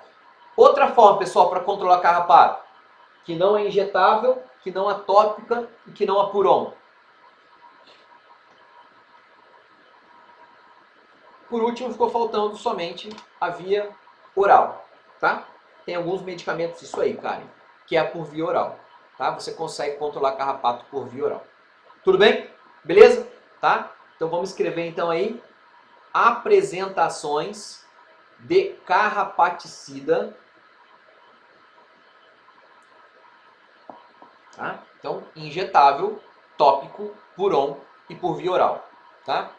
outra forma, pessoal, para controlar carrapato, que não é injetável, que não é tópica e que não é Puron. Por último, ficou faltando somente a via oral, tá? Tem alguns medicamentos isso aí, Karen, que é por via oral, tá? Você consegue controlar carrapato por via oral. Tudo bem? Beleza? Tá? Então vamos escrever então aí apresentações de carrapaticida. Tá? Então, injetável, tópico, Puron e por via oral, tá?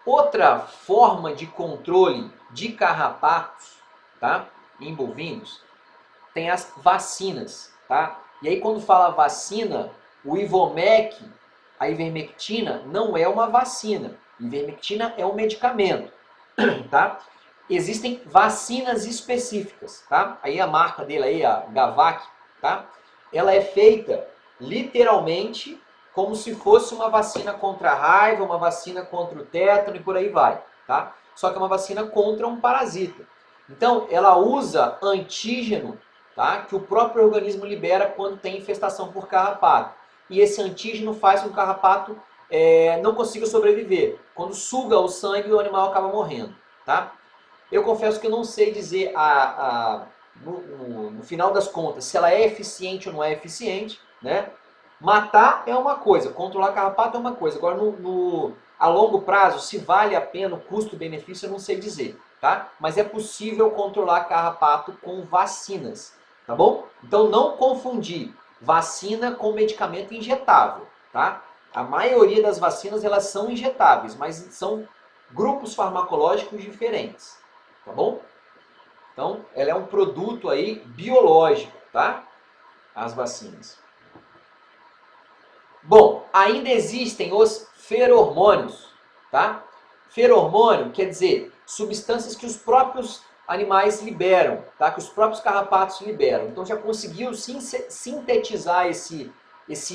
Outra forma de controle de carrapatos, tá, em bovinos, tem as vacinas, tá? E aí quando fala vacina, o Ivomec, a ivermectina, não é uma vacina. Ivermectina é um medicamento, tá? Existem vacinas específicas, tá? Aí a marca dele aí, a Gavac, tá? Ela é feita literalmente como se fosse uma vacina contra a raiva, uma vacina contra o tétano e por aí vai, tá? Só que é uma vacina contra um parasita. Então, ela usa antígeno, tá? Que o próprio organismo libera quando tem infestação por carrapato. E esse antígeno faz com que o carrapato não consiga sobreviver. Quando suga o sangue, o animal acaba morrendo, tá? Eu confesso que eu não sei dizer no final das contas se ela é eficiente ou não é eficiente, né? Matar é uma coisa, controlar carrapato é uma coisa. Agora, a longo prazo, se vale a pena o custo-benefício, eu não sei dizer, tá? Mas é possível controlar carrapato com vacinas, tá bom? Então, não confundir vacina com medicamento injetável, tá? A maioria das vacinas, elas são injetáveis, mas são grupos farmacológicos diferentes, tá bom? Então, ela é um produto aí biológico, tá? As vacinas. Bom, ainda existem os feromônios, tá? Feromônio quer dizer substâncias que os próprios animais liberam, tá? Que os próprios carrapatos liberam. Então já conseguiu sintetizar esse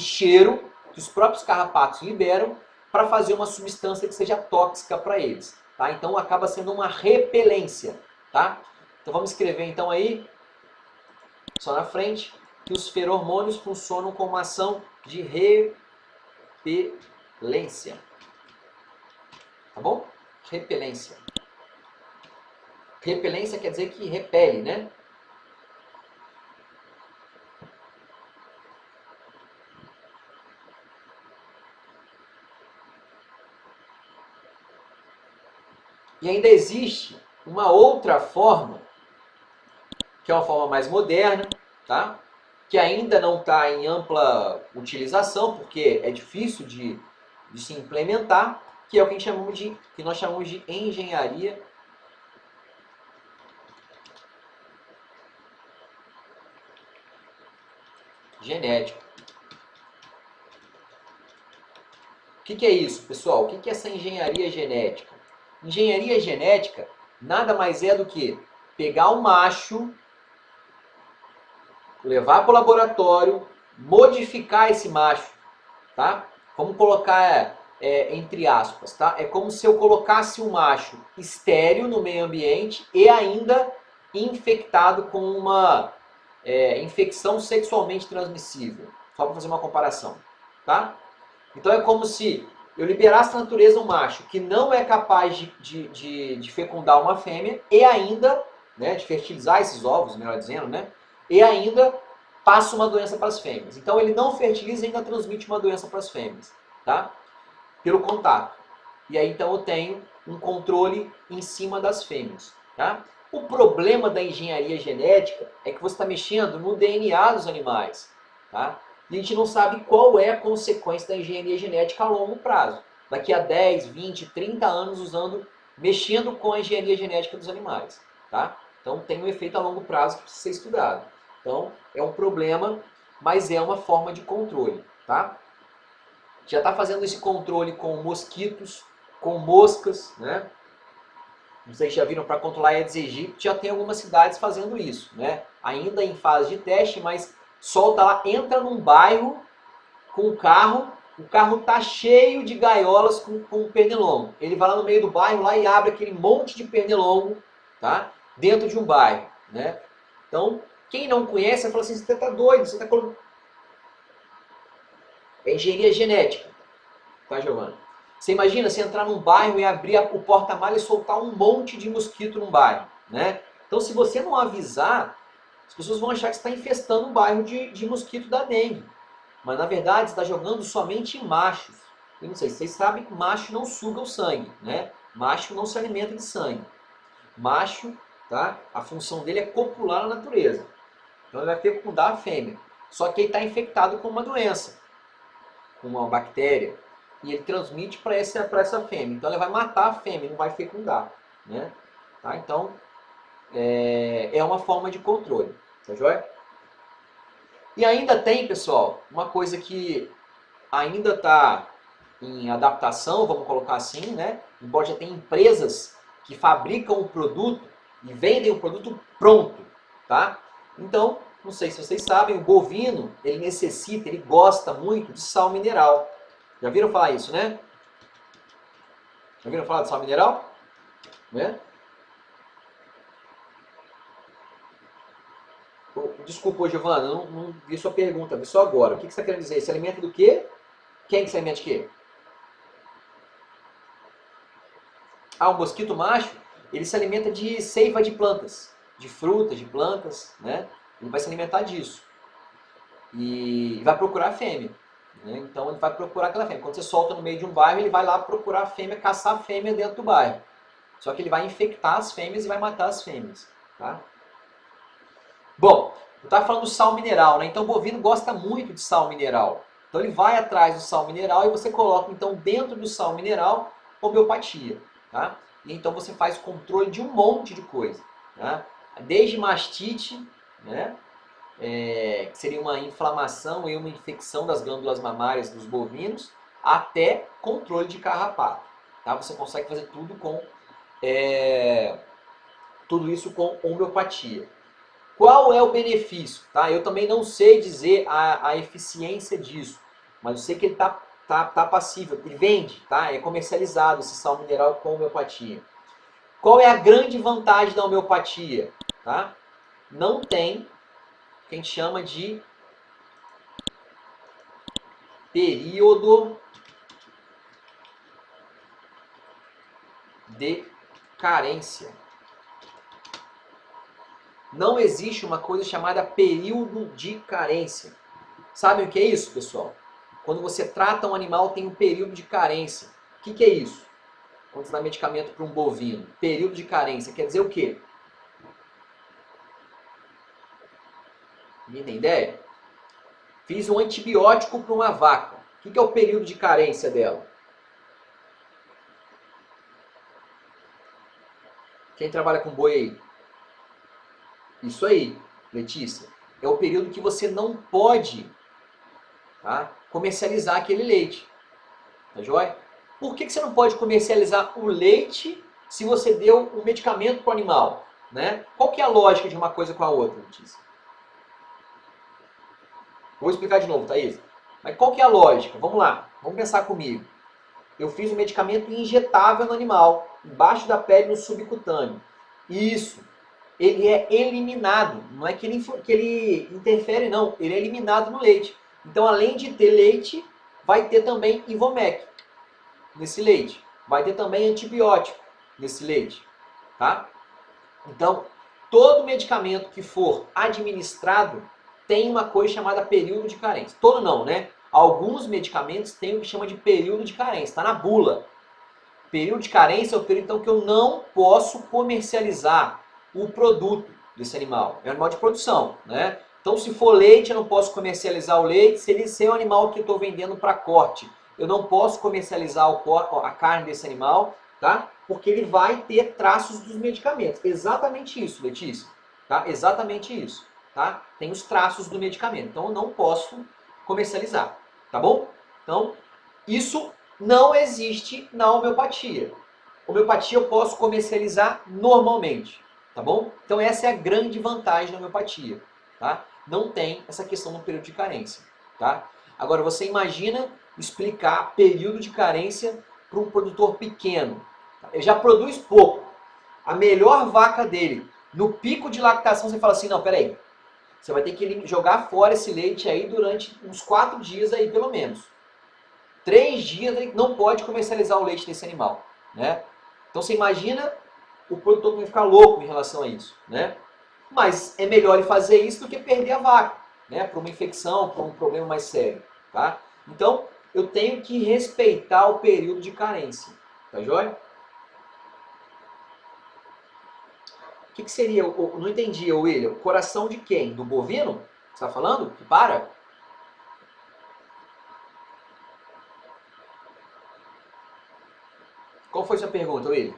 cheiro que os próprios carrapatos liberam para fazer uma substância que seja tóxica para eles, tá? Então acaba sendo uma repelência, tá? Então vamos escrever então aí, só na frente, que os feromônios funcionam como uma ação de repelência. Tá bom? Repelência. Repelência quer dizer que repele, né? E ainda existe uma outra forma, que é uma forma mais moderna, tá? Que ainda não está em ampla utilização, porque é difícil de se implementar, que é o que nós chamamos de engenharia genética. O que é isso, pessoal? O que é essa engenharia genética? Engenharia genética nada mais é do que pegar um macho, levar para o laboratório, modificar esse macho, tá? Vamos colocar entre aspas, tá? É como se eu colocasse um macho estéril no meio ambiente e ainda infectado com uma infecção sexualmente transmissível. Só para fazer uma comparação, tá? Então é como se eu liberasse na natureza um macho que não é capaz de fecundar uma fêmea e ainda, né, de fertilizar esses ovos, melhor dizendo, né, e ainda passa uma doença para as fêmeas. Então ele não fertiliza e ainda transmite uma doença para as fêmeas, tá? Pelo contato. E aí então eu tenho um controle em cima das fêmeas, tá? O problema da engenharia genética é que você está mexendo no DNA dos animais, tá? E a gente não sabe qual é a consequência da engenharia genética a longo prazo. Daqui a 10, 20, 30 anos mexendo com a engenharia genética dos animais, tá? Então tem um efeito a longo prazo que precisa ser estudado. Então é um problema, mas é uma forma de controle, tá? Já está fazendo esse controle com mosquitos, com moscas, né? Não sei se já viram, para controlar Aedes aegypti, já tem algumas cidades fazendo isso, né? Ainda em fase de teste, mas solta lá, entra num bairro com o carro tá cheio de gaiolas com pernilongo. Ele vai lá no meio do bairro lá e abre aquele monte de pernilongo, tá? Dentro de um bairro, né? Então, quem não conhece, vai falar assim, você tá doido, você tá colocando... É engenharia genética, tá, Giovana? Você imagina você entrar num bairro e abrir o porta-malha e soltar um monte de mosquito num bairro, né? Então, se você não avisar, as pessoas vão achar que você está infestando um bairro de mosquito da dengue. Mas, na verdade, você está jogando somente em machos. Eu não sei, vocês sabem que macho não suga o sangue, né? Macho não se alimenta de sangue. Macho, tá? A função dele é copular na natureza. Então, ele vai fecundar a fêmea. Só que ele está infectado com uma doença, com uma bactéria, e ele transmite para essa fêmea. Então, ele vai matar a fêmea, não vai fecundar, né? Tá? Então, é uma forma de controle, tá joia? E ainda tem, pessoal, uma coisa que ainda está em adaptação, vamos colocar assim, né? Embora já tenha empresas que fabricam o produto e vendem o produto pronto, tá? Então, não sei se vocês sabem, o bovino, ele gosta muito de sal mineral. Já viram falar isso, né? Já viram falar de sal mineral? Né? Desculpa, Giovana, não vi sua pergunta, vi só agora. O que você está querendo dizer? Se alimenta do quê? Quem que se alimenta de quê? O mosquito macho, ele se alimenta de seiva de plantas, de frutas, de plantas, né? Ele vai se alimentar disso. E vai procurar a fêmea. Né? Então ele vai procurar aquela fêmea. Quando você solta no meio de um bairro, ele vai lá procurar a fêmea, caçar a fêmea dentro do bairro. Só que ele vai infectar as fêmeas e vai matar as fêmeas. Tá? Bom, eu estava falando do sal mineral, né? Então o bovino gosta muito de sal mineral. Então ele vai atrás do sal mineral e você coloca então dentro do sal mineral homeopatia. Tá? E então você faz controle de um monte de coisa. Tá? Desde mastite, né? Que seria uma inflamação e uma infecção das glândulas mamárias dos bovinos, até controle de carrapato. Tá? Você consegue fazer tudo tudo isso com homeopatia. Qual é o benefício? Tá? Eu também não sei dizer a eficiência disso, mas eu sei que ele tá passível, ele vende, tá? É comercializado esse sal mineral com homeopatia. Qual é a grande vantagem da homeopatia? Tá? Não tem o que a gente chama de período de carência. Não existe uma coisa chamada período de carência. Sabem o que é isso, pessoal? Quando você trata um animal, tem um período de carência. O que é isso? Quando você dá medicamento para um bovino, período de carência, quer dizer o quê? Ninguém tem ideia? Fiz um antibiótico para uma vaca. O que é o período de carência dela? Quem trabalha com boi aí? Isso aí, Letícia. É o período que você não pode, tá, comercializar aquele leite. Tá joia? Por que você não pode comercializar o leite se você deu um medicamento para o animal? Né? Qual que é a lógica de uma coisa com a outra, Letícia? Vou explicar de novo, Thaís. Mas qual que é a lógica? Vamos lá, vamos pensar comigo. Eu fiz um medicamento injetável no animal, embaixo da pele, no subcutâneo. Isso. Ele é eliminado. Não é que ele interfere, não. Ele é eliminado no leite. Então, além de ter leite, vai ter também Ivomec nesse leite. Vai ter também antibiótico nesse leite. Tá? Então, todo medicamento que for administrado tem uma coisa chamada período de carência. Todo não, né? Alguns medicamentos têm o que chama de período de carência. Está na bula. Período de carência é o período então, que eu não posso comercializar o produto desse animal. É um animal de produção, né? Então, se for leite, eu não posso comercializar o leite. Se ele ser um animal que eu estou vendendo para corte, eu não posso comercializar a carne desse animal, tá? Porque ele vai ter traços dos medicamentos. Exatamente isso, Letícia. Tá? Exatamente isso. Tá? Tem os traços do medicamento. Então, eu não posso comercializar. Tá bom? Então, isso não existe na homeopatia. Homeopatia eu posso comercializar normalmente. Tá bom? Então essa é a grande vantagem da homeopatia. Tá? Não tem essa questão do período de carência. Tá? Agora você imagina explicar período de carência para um produtor pequeno. Ele já produz pouco. A melhor vaca dele, no pico de lactação, você fala assim, não, peraí. Você vai ter que jogar fora esse leite aí durante uns 4 dias aí, pelo menos. 3 dias ele não pode comercializar o leite desse animal. Né? Então você imagina o produtor vai ficar louco em relação a isso. Né? Mas é melhor ele fazer isso do que perder a vaca, né? Por uma infecção, por um problema mais sério. Tá? Então eu tenho que respeitar o período de carência. Tá joia? O que seria, não entendi, William, o coração de quem? Do bovino? Você está falando? Que para? Qual foi sua pergunta, William?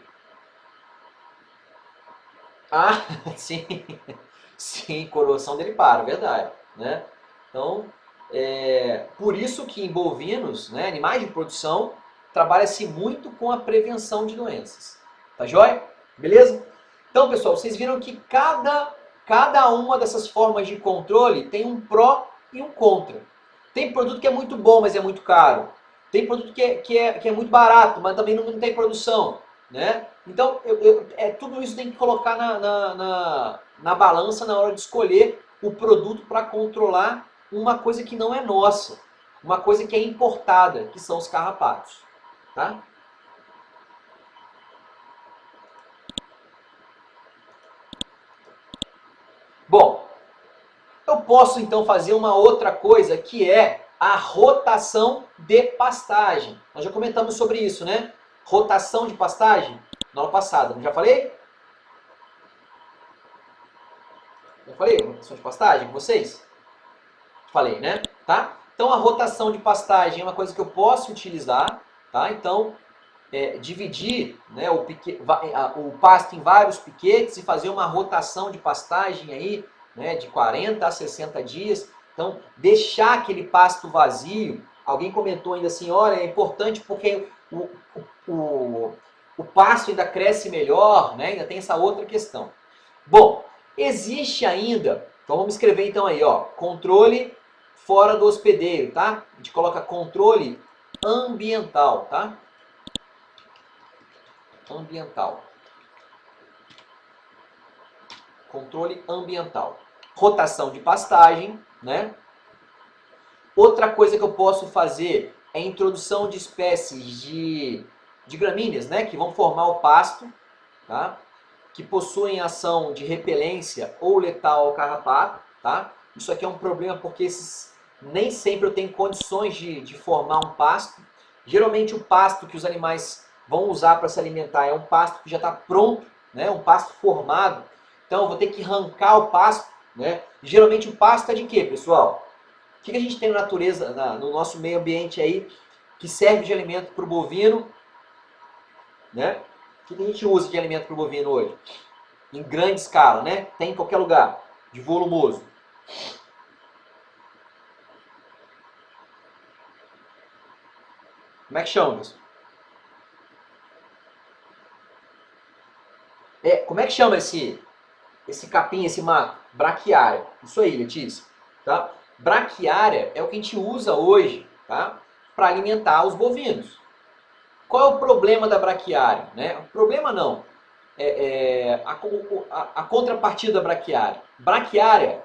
Ah, sim. Sim, coroação dele para, verdade. Né? Então, por isso que em bovinos, né, animais de produção, trabalha-se muito com a prevenção de doenças. Tá joia? Beleza? Então, pessoal, vocês viram que cada uma dessas formas de controle tem um pró e um contra. Tem produto que é muito bom, mas é muito caro. Tem produto que é muito barato, mas também não tem produção. Né? Então, tudo isso tem que colocar na balança na hora de escolher o produto para controlar uma coisa que não é nossa, uma coisa que é importada, que são os carrapatos. Tá? Bom, eu posso então fazer uma outra coisa que é a rotação de pastagem. Nós já comentamos sobre isso, né? Rotação de pastagem, na aula passada, não já falei? Já falei rotação de pastagem com vocês? Falei, né? Tá? Então a rotação de pastagem é uma coisa que eu posso utilizar, tá? Então, dividir, né, o pasto em vários piquetes e fazer uma rotação de pastagem aí, né, de 40 a 60 dias. Então, deixar aquele pasto vazio. Alguém comentou ainda assim, olha, é importante porque o pasto ainda cresce melhor, né? Ainda tem essa outra questão. Bom, existe ainda, então vamos escrever então aí, ó, controle fora do hospedeiro, tá? A gente coloca controle ambiental, tá? Ambiental. Controle ambiental. Rotação de pastagem, né? Outra coisa que eu posso fazer é a introdução de espécies de gramíneas, né? Que vão formar o pasto, tá? Que possuem ação de repelência ou letal ao carrapato, tá? Isso aqui é um problema porque nem sempre eu tenho condições de formar um pasto. Geralmente o pasto que os animais vão usar para se alimentar é um pasto que já está pronto, né? Um pasto formado. Então eu vou ter que arrancar o pasto, né? E geralmente o pasto é de quê, pessoal? O que a gente tem na natureza, no nosso meio ambiente aí, que serve de alimento para o bovino, né? O que a gente usa de alimento para o bovino hoje? Em grande escala, né? Tem em qualquer lugar, de volumoso. Como é que chama, pessoal? Como é que chama esse capim, esse mato? Braquiária. Isso aí, Letícia. Tá? Braquiária é o que a gente usa hoje, tá? Para alimentar os bovinos. Qual é o problema da braquiária? Né? O problema não. A contrapartida da braquiária. Braquiária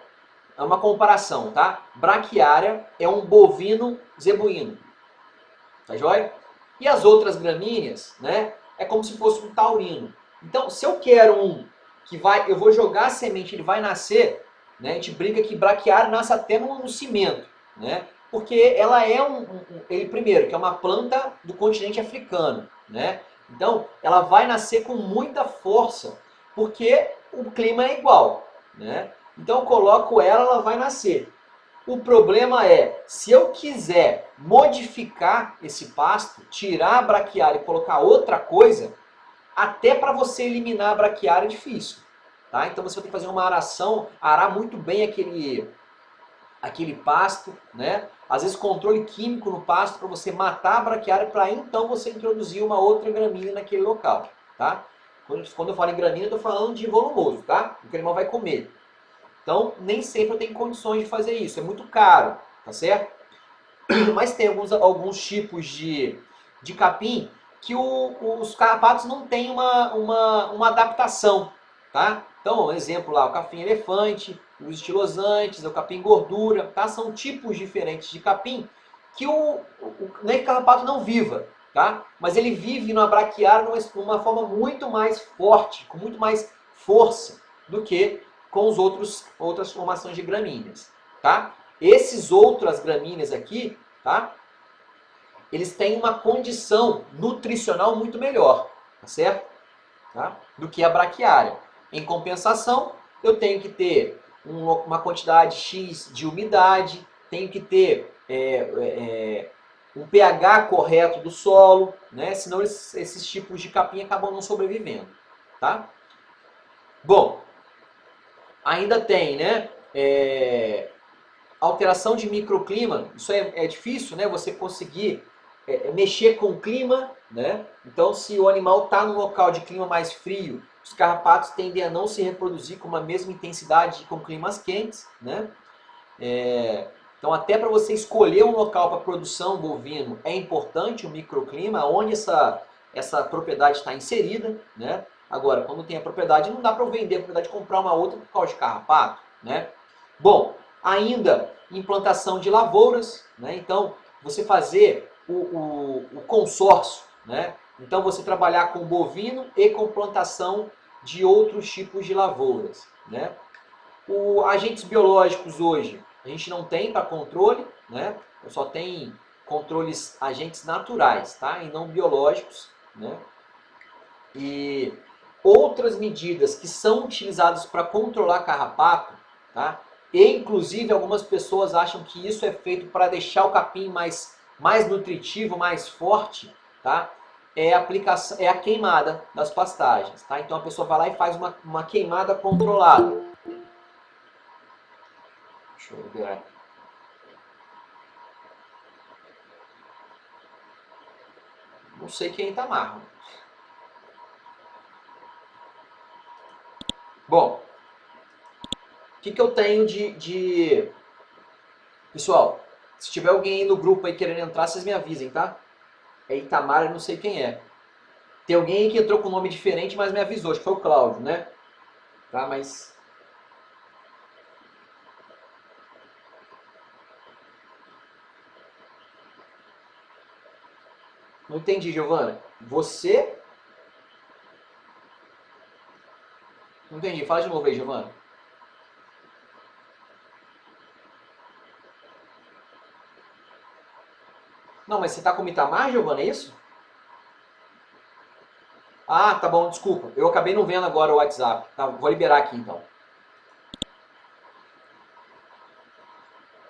é uma comparação, tá? Braquiária é um bovino zebuíno. Tá joia? E as outras gramíneas, né? É como se fosse um taurino. Então, se eu quero um que eu vou jogar a semente, ele vai nascer, né? A gente brinca que braquiária nasce até no cimento, né? Porque ela é ele primeiro, que é uma planta do continente africano, né? Então, ela vai nascer com muita força, porque o clima é igual, né? Então, eu coloco ela vai nascer. O problema é, se eu quiser modificar esse pasto, tirar a braquiária e colocar outra coisa, até para você eliminar a braquiária é difícil. Tá? Então você vai ter que fazer uma aração, arar muito bem aquele pasto, né? Às vezes controle químico no pasto para você matar a braquiária, para então você introduzir uma outra gramínea naquele local. Tá? Quando eu falo em gramínea, eu estou falando de volumoso, tá? O que o animal vai comer. Então, nem sempre eu tenho condições de fazer isso, é muito caro, tá certo? Mas tem alguns tipos de capim que os carrapatos não têm uma adaptação, tá? Então, um exemplo lá, o capim elefante, os estilosantes, o capim gordura, tá? São tipos diferentes de capim que não é que o carrapato não viva, tá? Mas ele vive na braquiária numa forma muito mais forte, com muito mais força do que com outras formações de gramíneas, tá? Esses outras gramíneas aqui, tá? Eles têm uma condição nutricional muito melhor, tá certo? Tá? Do que a braquiária. Em compensação, eu tenho que ter uma quantidade X de umidade, tenho que ter um pH correto do solo, né? Senão esses tipos de capim acabam não sobrevivendo, tá? Bom, ainda tem, né? Alteração de microclima, isso é difícil, né? Você conseguir mexer com o clima, né? Então, se o animal está num local de clima mais frio, os carrapatos tendem a não se reproduzir com a mesma intensidade com climas quentes, né? Então, até para você escolher um local para produção bovino, é importante o microclima, onde essa propriedade está inserida, né? Agora, quando tem a propriedade, não dá para eu vender a propriedade e comprar uma outra por causa de carrapato, né? Bom, ainda implantação de lavouras, né? Então, você fazer o consórcio, né? Então, você trabalhar com bovino e com plantação de outros tipos de lavouras, né? Agentes biológicos hoje, a gente não tem para controle, né? Só tem controles agentes naturais, tá? E não biológicos, né? E outras medidas que são utilizadas para controlar carrapato, tá? E inclusive algumas pessoas acham que isso é feito para deixar o capim mais nutritivo, mais forte, tá? É a queimada das pastagens, tá? Então a pessoa vai lá e faz uma queimada controlada. Deixa eu ver aqui. Não sei quem tá amarro. Bom, o que eu tenho de... Pessoal, se tiver alguém aí no grupo aí querendo entrar, vocês me avisem, tá? É Itamar, eu não sei quem é. Tem alguém aí que entrou com um nome diferente, mas me avisou. Acho que foi o Cláudio, né? Tá, mas... Não entendi, Giovana. Você... Não entendi. Fala de novo aí, Giovana. Não, mas você tá com o Itamar, Giovana, é isso? Ah, tá bom, desculpa. Eu acabei não vendo agora o WhatsApp. Tá, vou liberar aqui então.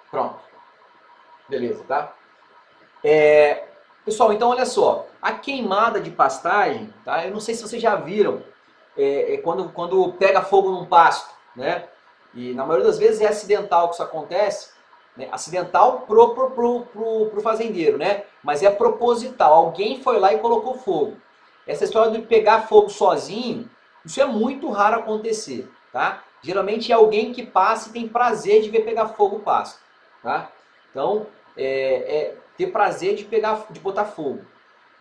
Pronto. Beleza, tá? Pessoal, então olha só. A queimada de pastagem, tá? Eu não sei se vocês já viram, quando pega fogo num pasto, né? E na maioria das vezes é acidental que isso acontece, né? Acidental pro fazendeiro, né? Mas é proposital. Alguém foi lá e colocou fogo. Essa história de pegar fogo sozinho, isso é muito raro acontecer, tá? Geralmente é alguém que passa e tem prazer de ver pegar fogo o pasto, tá? Então, ter prazer de botar fogo.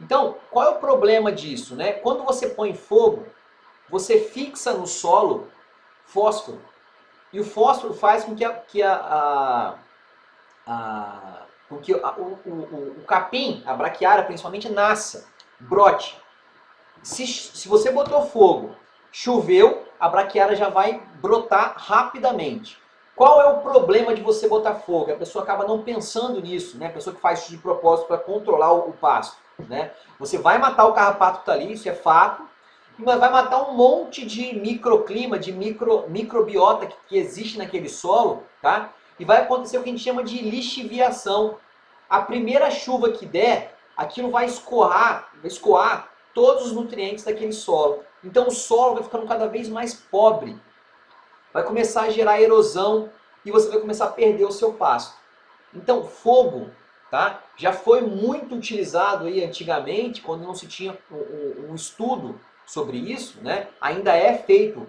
Então, qual é o problema disso, né? Quando você põe fogo, você fixa no solo fósforo. E o fósforo faz com que o capim, a braquiária principalmente, nasça, brote. Se você botou fogo, choveu, a braquiária já vai brotar rapidamente. Qual é o problema de você botar fogo? A pessoa acaba não pensando nisso, né? A pessoa que faz isso de propósito para controlar o pasto, né? Você vai matar o carrapato que está ali, isso é fato, mas vai matar um monte de microclima, de microbiota que existe naquele solo, tá? E vai acontecer o que a gente chama de lixiviação. A primeira chuva que der, aquilo vai escoar todos os nutrientes daquele solo. Então o solo vai ficando cada vez mais pobre. Vai começar a gerar erosão e você vai começar a perder o seu pasto. Então fogo, tá? Já foi muito utilizado aí antigamente, quando não se tinha um estudo sobre isso, né? Ainda é feito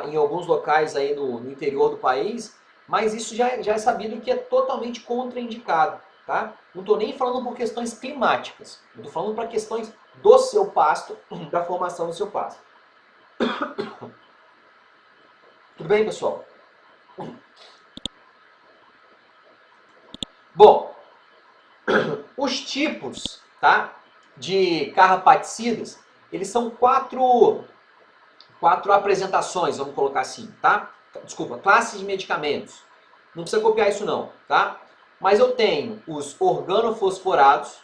em alguns locais aí no interior do país, mas isso já é sabido que é totalmente contraindicado, tá? Não estou nem falando por questões climáticas, estou falando para questões do seu pasto, da formação do seu pasto. Tudo bem, pessoal? Bom, os tipos, tá, de carrapaticidas, eles são quatro apresentações, vamos colocar assim, tá? Desculpa, classes de medicamentos. Não precisa copiar isso não, tá? Mas eu tenho os organofosforados,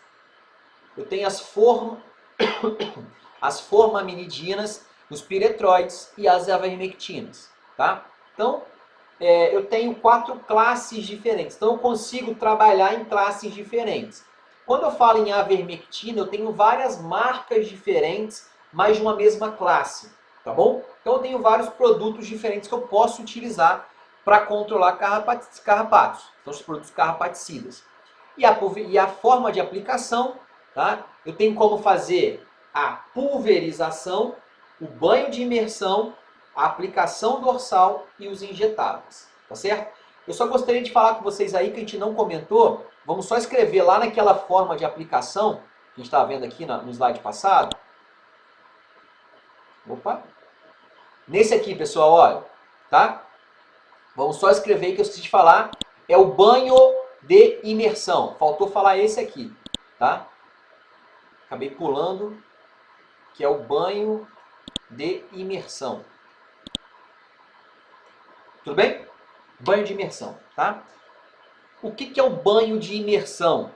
eu tenho as formaminidinas, os piretroides e as avermectinas, tá? Então, eu tenho 4 classes diferentes. Então, eu consigo trabalhar em classes diferentes. Quando eu falo em avermectina, eu tenho várias marcas diferentes, mas de uma mesma classe. Tá bom? Então, eu tenho vários produtos diferentes que eu posso utilizar para controlar carrapatos. Então, os produtos carrapaticidas. E a forma de aplicação, tá? Eu tenho como fazer a pulverização, o banho de imersão, a aplicação dorsal e os injetáveis, tá certo? Eu só gostaria de falar com vocês aí que a gente não comentou, vamos só escrever lá naquela forma de aplicação, que a gente estava vendo aqui no slide passado. Opa! Nesse aqui, pessoal, olha, tá? Vamos só escrever que eu esqueci de falar, é o banho de imersão. Faltou falar esse aqui, tá? Acabei pulando, que é o banho de imersão. Tudo bem? Banho de imersão, tá? O que é o banho de imersão?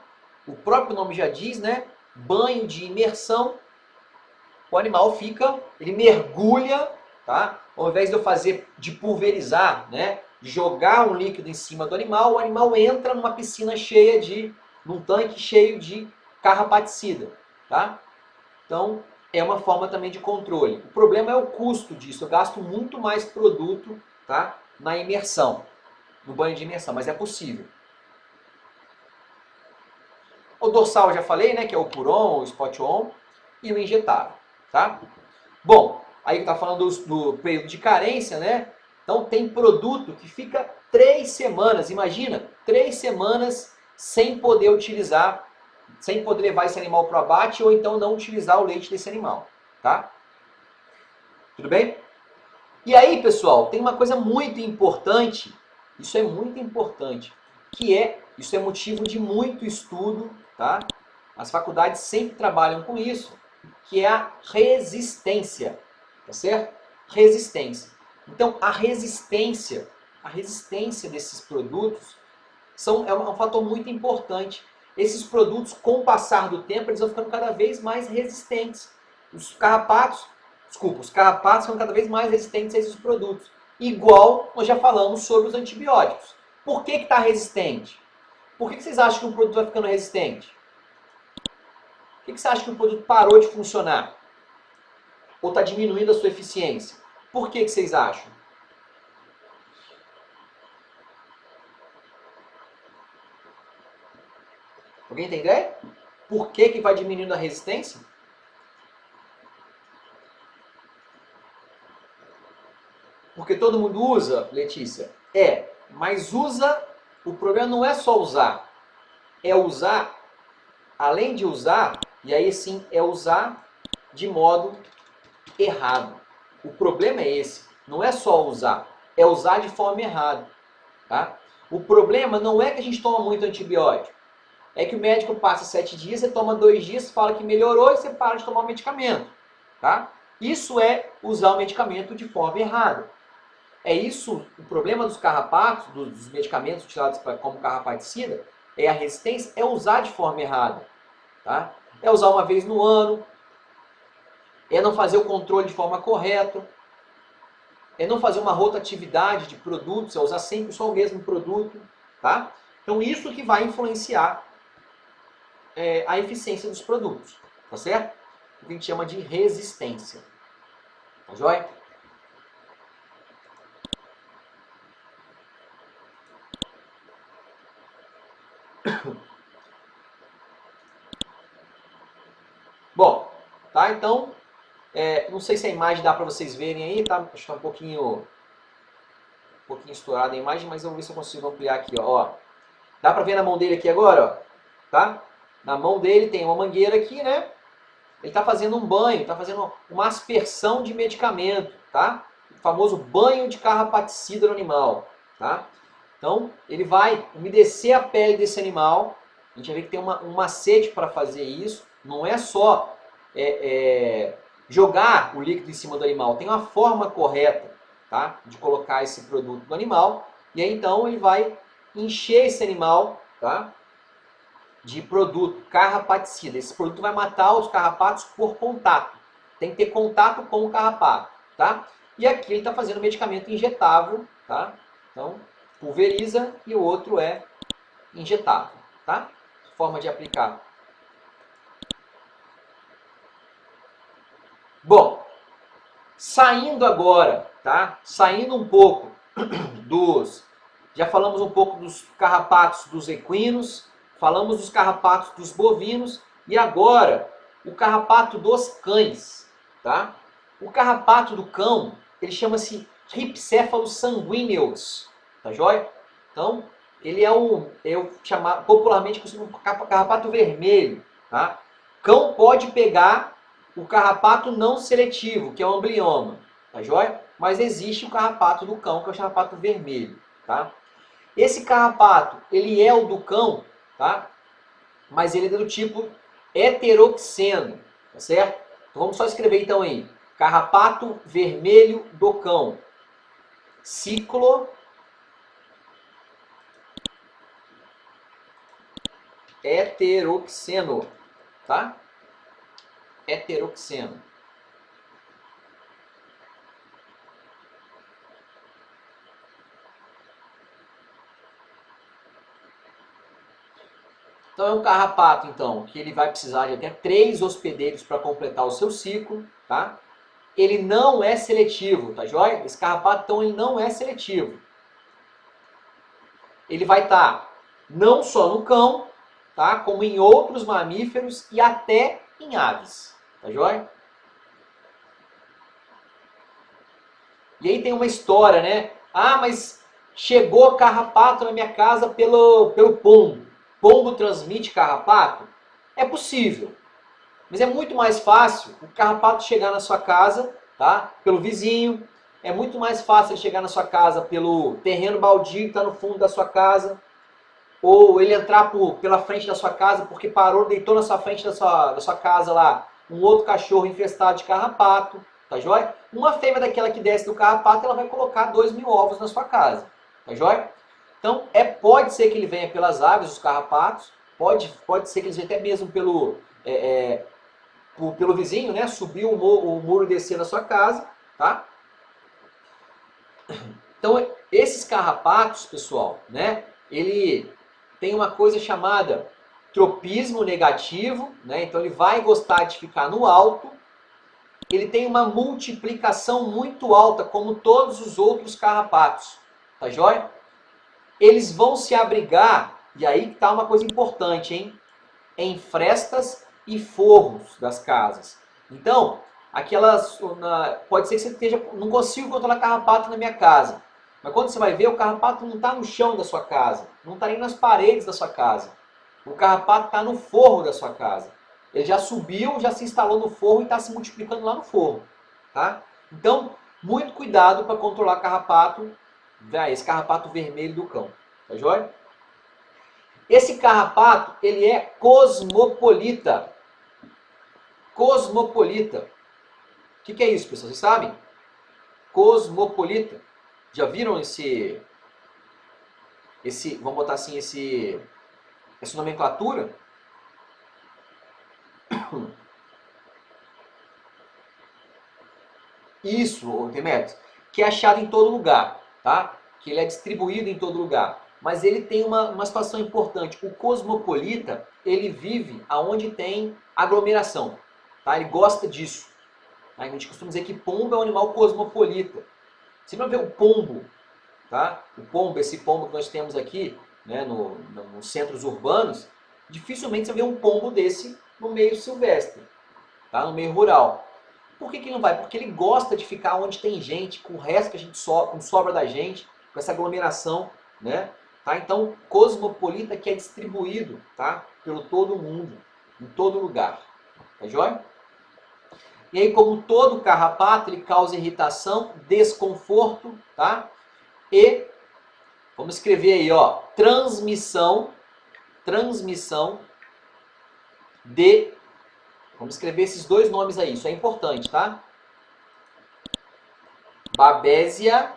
O próprio nome já diz, né? Banho de imersão. O animal ele mergulha, tá? Ao invés de eu fazer, de pulverizar, né? Jogar um líquido em cima do animal, o animal entra numa piscina num tanque cheio de carrapaticida, tá? Então, é uma forma também de controle. O problema é o custo disso. Eu gasto muito mais produto, tá? Na imersão, no banho de imersão, mas é possível. O dorsal eu já falei, né? Que é o Puron, o Spot On e o injetável, tá? Bom, aí está falando do período de carência, né? Então tem produto que fica 3 semanas, imagina, 3 semanas sem poder utilizar, sem poder levar esse animal para o abate ou então não utilizar o leite desse animal, tá? Tudo bem? E aí, pessoal, tem uma coisa muito importante, isso é muito importante, isso é motivo de muito estudo, tá? As faculdades sempre trabalham com isso, que é a resistência, tá certo? Resistência. Então, a resistência desses produtos é um fator muito importante. Esses produtos, com o passar do tempo, eles vão ficando cada vez mais resistentes. Os carrapatos ficam cada vez mais resistentes a esses produtos. Igual nós já falamos sobre os antibióticos. Por que está resistente? Por que vocês acham que um produto vai ficando resistente? Por que você acha que o produto parou de funcionar? Ou está diminuindo a sua eficiência? Por que vocês acham? Alguém tem ideia? Por que vai diminuindo a resistência? Porque todo mundo usa, Letícia? Mas usa, o problema não é só usar. É usar, além de usar, e aí sim, é usar de modo errado. O problema é esse. Não é só usar, é usar de forma errada. Tá? O problema não é que a gente toma muito antibiótico. É que o médico passa 7 dias, você toma 2 dias, fala que melhorou e você para de tomar o medicamento. Tá? Isso é usar o medicamento de forma errada. É isso, o problema dos carrapatos, dos medicamentos utilizados como carrapaticida, é a resistência, é usar de forma errada. Tá? É usar uma vez no ano, é não fazer o controle de forma correta, é não fazer uma rotatividade de produtos, é usar sempre só o mesmo produto. Tá? Então isso que vai influenciar a eficiência dos produtos. Tá certo? O que a gente chama de resistência. Tá joia? Bom, tá? Então, não sei se a imagem dá para vocês verem aí, tá? Acho que está um pouquinho estourada a imagem, mas eu vou ver se eu consigo ampliar aqui, ó. Dá para ver na mão dele aqui agora, ó? Tá? Na mão dele tem uma mangueira aqui, né? Ele está fazendo um banho, está fazendo uma aspersão de medicamento, tá? O famoso banho de carrapaticida no animal, tá? Então, ele vai umedecer a pele desse animal. A gente vai ver que tem um macete para fazer isso. Não é só jogar o líquido em cima do animal. Tem uma forma correta, tá? De colocar esse produto no animal. E aí, então, ele vai encher esse animal, tá? De produto carrapaticida. Esse produto vai matar os carrapatos por contato. Tem que ter contato com o carrapato, tá? E aqui ele está fazendo medicamento injetável, tá? Então, pulveriza e o outro é injetável, tá? Forma de aplicar. Bom, saindo agora, tá? Saindo um pouco dos... Já falamos um pouco dos carrapatos dos equinos, falamos dos carrapatos dos bovinos e agora o carrapato dos cães, tá? O carrapato do cão, ele chama-se Rhipcephalus sanguineus, tá joia? Então, ele é popularmente conhecido como carrapato vermelho, tá? Cão pode pegar o carrapato não seletivo, que é o amblioma, tá joia? Mas existe o carrapato do cão, que é o carrapato vermelho, tá? Esse carrapato, ele é o do cão, tá? Mas ele é do tipo heteroxeno, tá certo? Então vamos só escrever então aí. Carrapato vermelho do cão. Ciclo heteroxeno, tá? Heteroxeno. Então é um carrapato, então, que ele vai precisar de até 3 hospedeiros para completar o seu ciclo, tá? Ele não é seletivo, tá joia? Esse carrapato, então, ele não é seletivo. Ele vai estar não só no cão, tá? Como em outros mamíferos e até em aves, tá joia? E aí tem uma história, né? Ah, mas chegou carrapato na minha casa pelo pombo. Pombo transmite carrapato? É possível. Mas é muito mais fácil o carrapato chegar na sua casa, tá? Pelo vizinho. É muito mais fácil ele chegar na sua casa pelo terreno baldio que está no fundo da sua casa. Ou ele entrar pela frente da sua casa porque parou, deitou na sua frente da sua casa lá um outro cachorro infestado de carrapato. Tá joia? Uma fêmea daquela que desce do carrapato, ela vai colocar 2.000 ovos na sua casa. Tá joia? Então, pode ser que ele venha pelas aves, os carrapatos, pode ser que eles venham até mesmo pelo vizinho, né? Subir o muro e descer na sua casa, tá? Então, esses carrapatos, pessoal, né? Ele tem uma coisa chamada tropismo negativo, né? Então, ele vai gostar de ficar no alto. Ele tem uma multiplicação muito alta, como todos os outros carrapatos, tá joia? Eles vão se abrigar, e aí está uma coisa importante, hein? Em frestas e forros das casas. Então, pode ser que você não consiga controlar carrapato na minha casa, mas quando você vai ver, o carrapato não está no chão da sua casa, não está nem nas paredes da sua casa. O carrapato está no forro da sua casa. Ele já subiu, já se instalou no forro e está se multiplicando lá no forro, tá? Então, muito cuidado para controlar carrapato, esse carrapato vermelho do cão, tá joia? Esse carrapato, ele é cosmopolita. Cosmopolita. O que é isso, pessoal? Vocês sabem? Cosmopolita. Já viram vamos botar assim, essa nomenclatura? Isso, Demetrios, que é achado em todo lugar, tá? Que ele é distribuído em todo lugar. Mas ele tem uma situação importante. O cosmopolita, ele vive aonde tem aglomeração, tá? Ele gosta disso. A gente costuma dizer que pombo é um animal cosmopolita. Você vai ver o pombo, tá? O pombo, esse pombo que nós temos aqui, né, nos centros urbanos, dificilmente você vê um pombo desse no meio silvestre, tá? No meio rural. Por que ele não vai? Porque ele gosta de ficar onde tem gente, com o resto que a gente com sobra da gente, com essa aglomeração, né? Tá? Então, cosmopolita que é distribuído, tá? Pelo todo mundo, em todo lugar. Tá joia? E aí, como todo carrapato, ele causa irritação, desconforto, tá? E, vamos escrever aí, ó, transmissão de... Vamos escrever esses dois nomes aí, isso é importante, tá? Babesia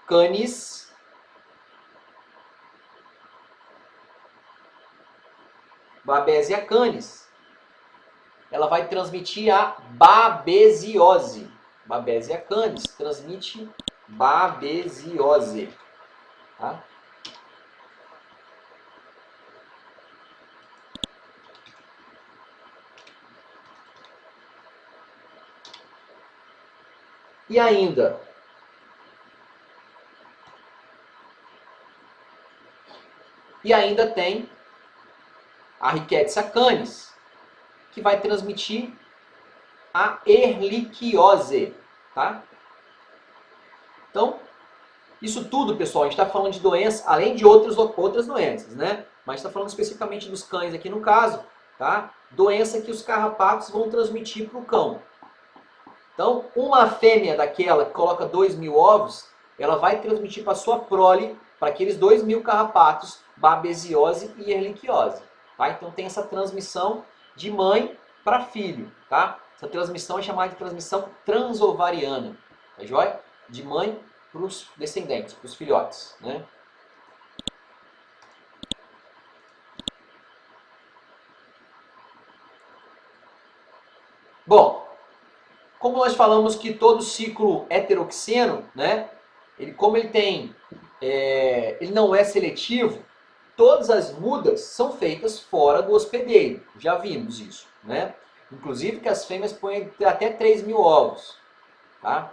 canis ela vai transmitir a babesiose. Babesia canis transmite babesiose. Tá? E ainda, tem a Rickettsia canis, que vai transmitir a erliquiose, tá? Então, isso tudo, pessoal, a gente está falando de doenças, além de outras doenças, né? Mas está falando especificamente dos cães aqui no caso, tá? Doença que os carrapatos vão transmitir para o cão. Então, uma fêmea daquela que coloca 2.000 ovos, ela vai transmitir para sua prole, para aqueles 2.000 carrapatos, babesiose e erliquiose. Tá? Então tem essa transmissão de mãe para filho. Tá? Essa transmissão é chamada de transmissão transovariana. Tá joia? De mãe para os descendentes, para os filhotes. Né? Bom, como nós falamos que todo ciclo heteroxeno, né, como ele tem, ele não é seletivo, todas as mudas são feitas fora do hospedeiro. Já vimos isso, né? Inclusive que as fêmeas põem até 3.000 ovos. Tá?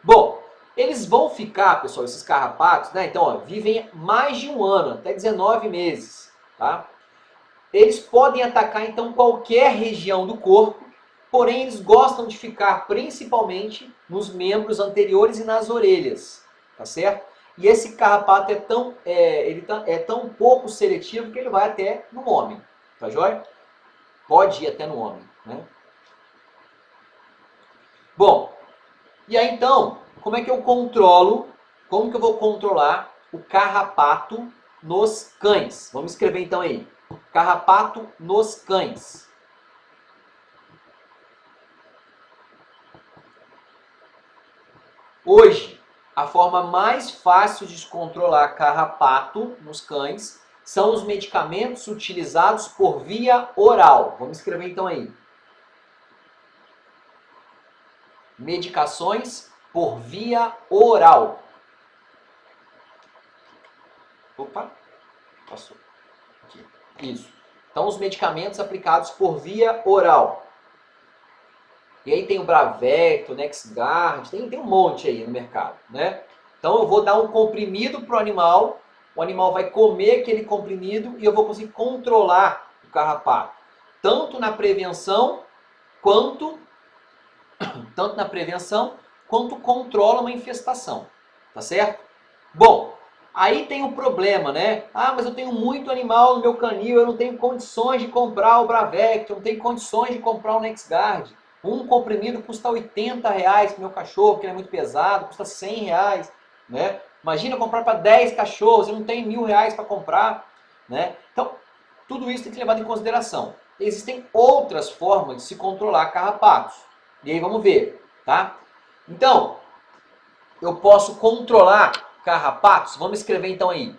Bom, eles vão ficar, pessoal, esses carrapatos, né? Então, ó, vivem mais de um ano, até 19 meses. Tá? Eles podem atacar, então, qualquer região do corpo, porém eles gostam de ficar principalmente nos membros anteriores e nas orelhas, tá certo? E esse carrapato é tão pouco seletivo que ele vai até no homem, tá joia? Pode ir até no homem, né? Bom, e aí então, como é que eu vou controlar o carrapato nos cães? Vamos escrever então aí, carrapato nos cães. Hoje, a forma mais fácil de controlar carrapato nos cães são os medicamentos utilizados por via oral. Vamos escrever então aí. Medicações por via oral. Opa, passou. Aqui. Isso. Então, os medicamentos aplicados por via oral. E aí tem o Bravecto, o NexGard, tem um monte aí no mercado, né? Então eu vou dar um comprimido para o animal vai comer aquele comprimido e eu vou conseguir controlar o carrapato. Tanto na prevenção, quanto controla uma infestação, tá certo? Bom, aí tem um problema, né? Ah, mas eu tenho muito animal no meu canil, eu não tenho condições de comprar o Bravecto, eu não tenho condições de comprar o NexGard. Um comprimido custa R$80 para o meu cachorro, porque ele é muito pesado, custa R$100, né? Imagina comprar para 10 cachorros, eu não tenho R$1.000 para comprar, né? Então, tudo isso tem que ser levado em consideração. Existem outras formas de se controlar carrapatos. E aí vamos ver, tá? Então, eu posso controlar carrapatos, vamos escrever então aí.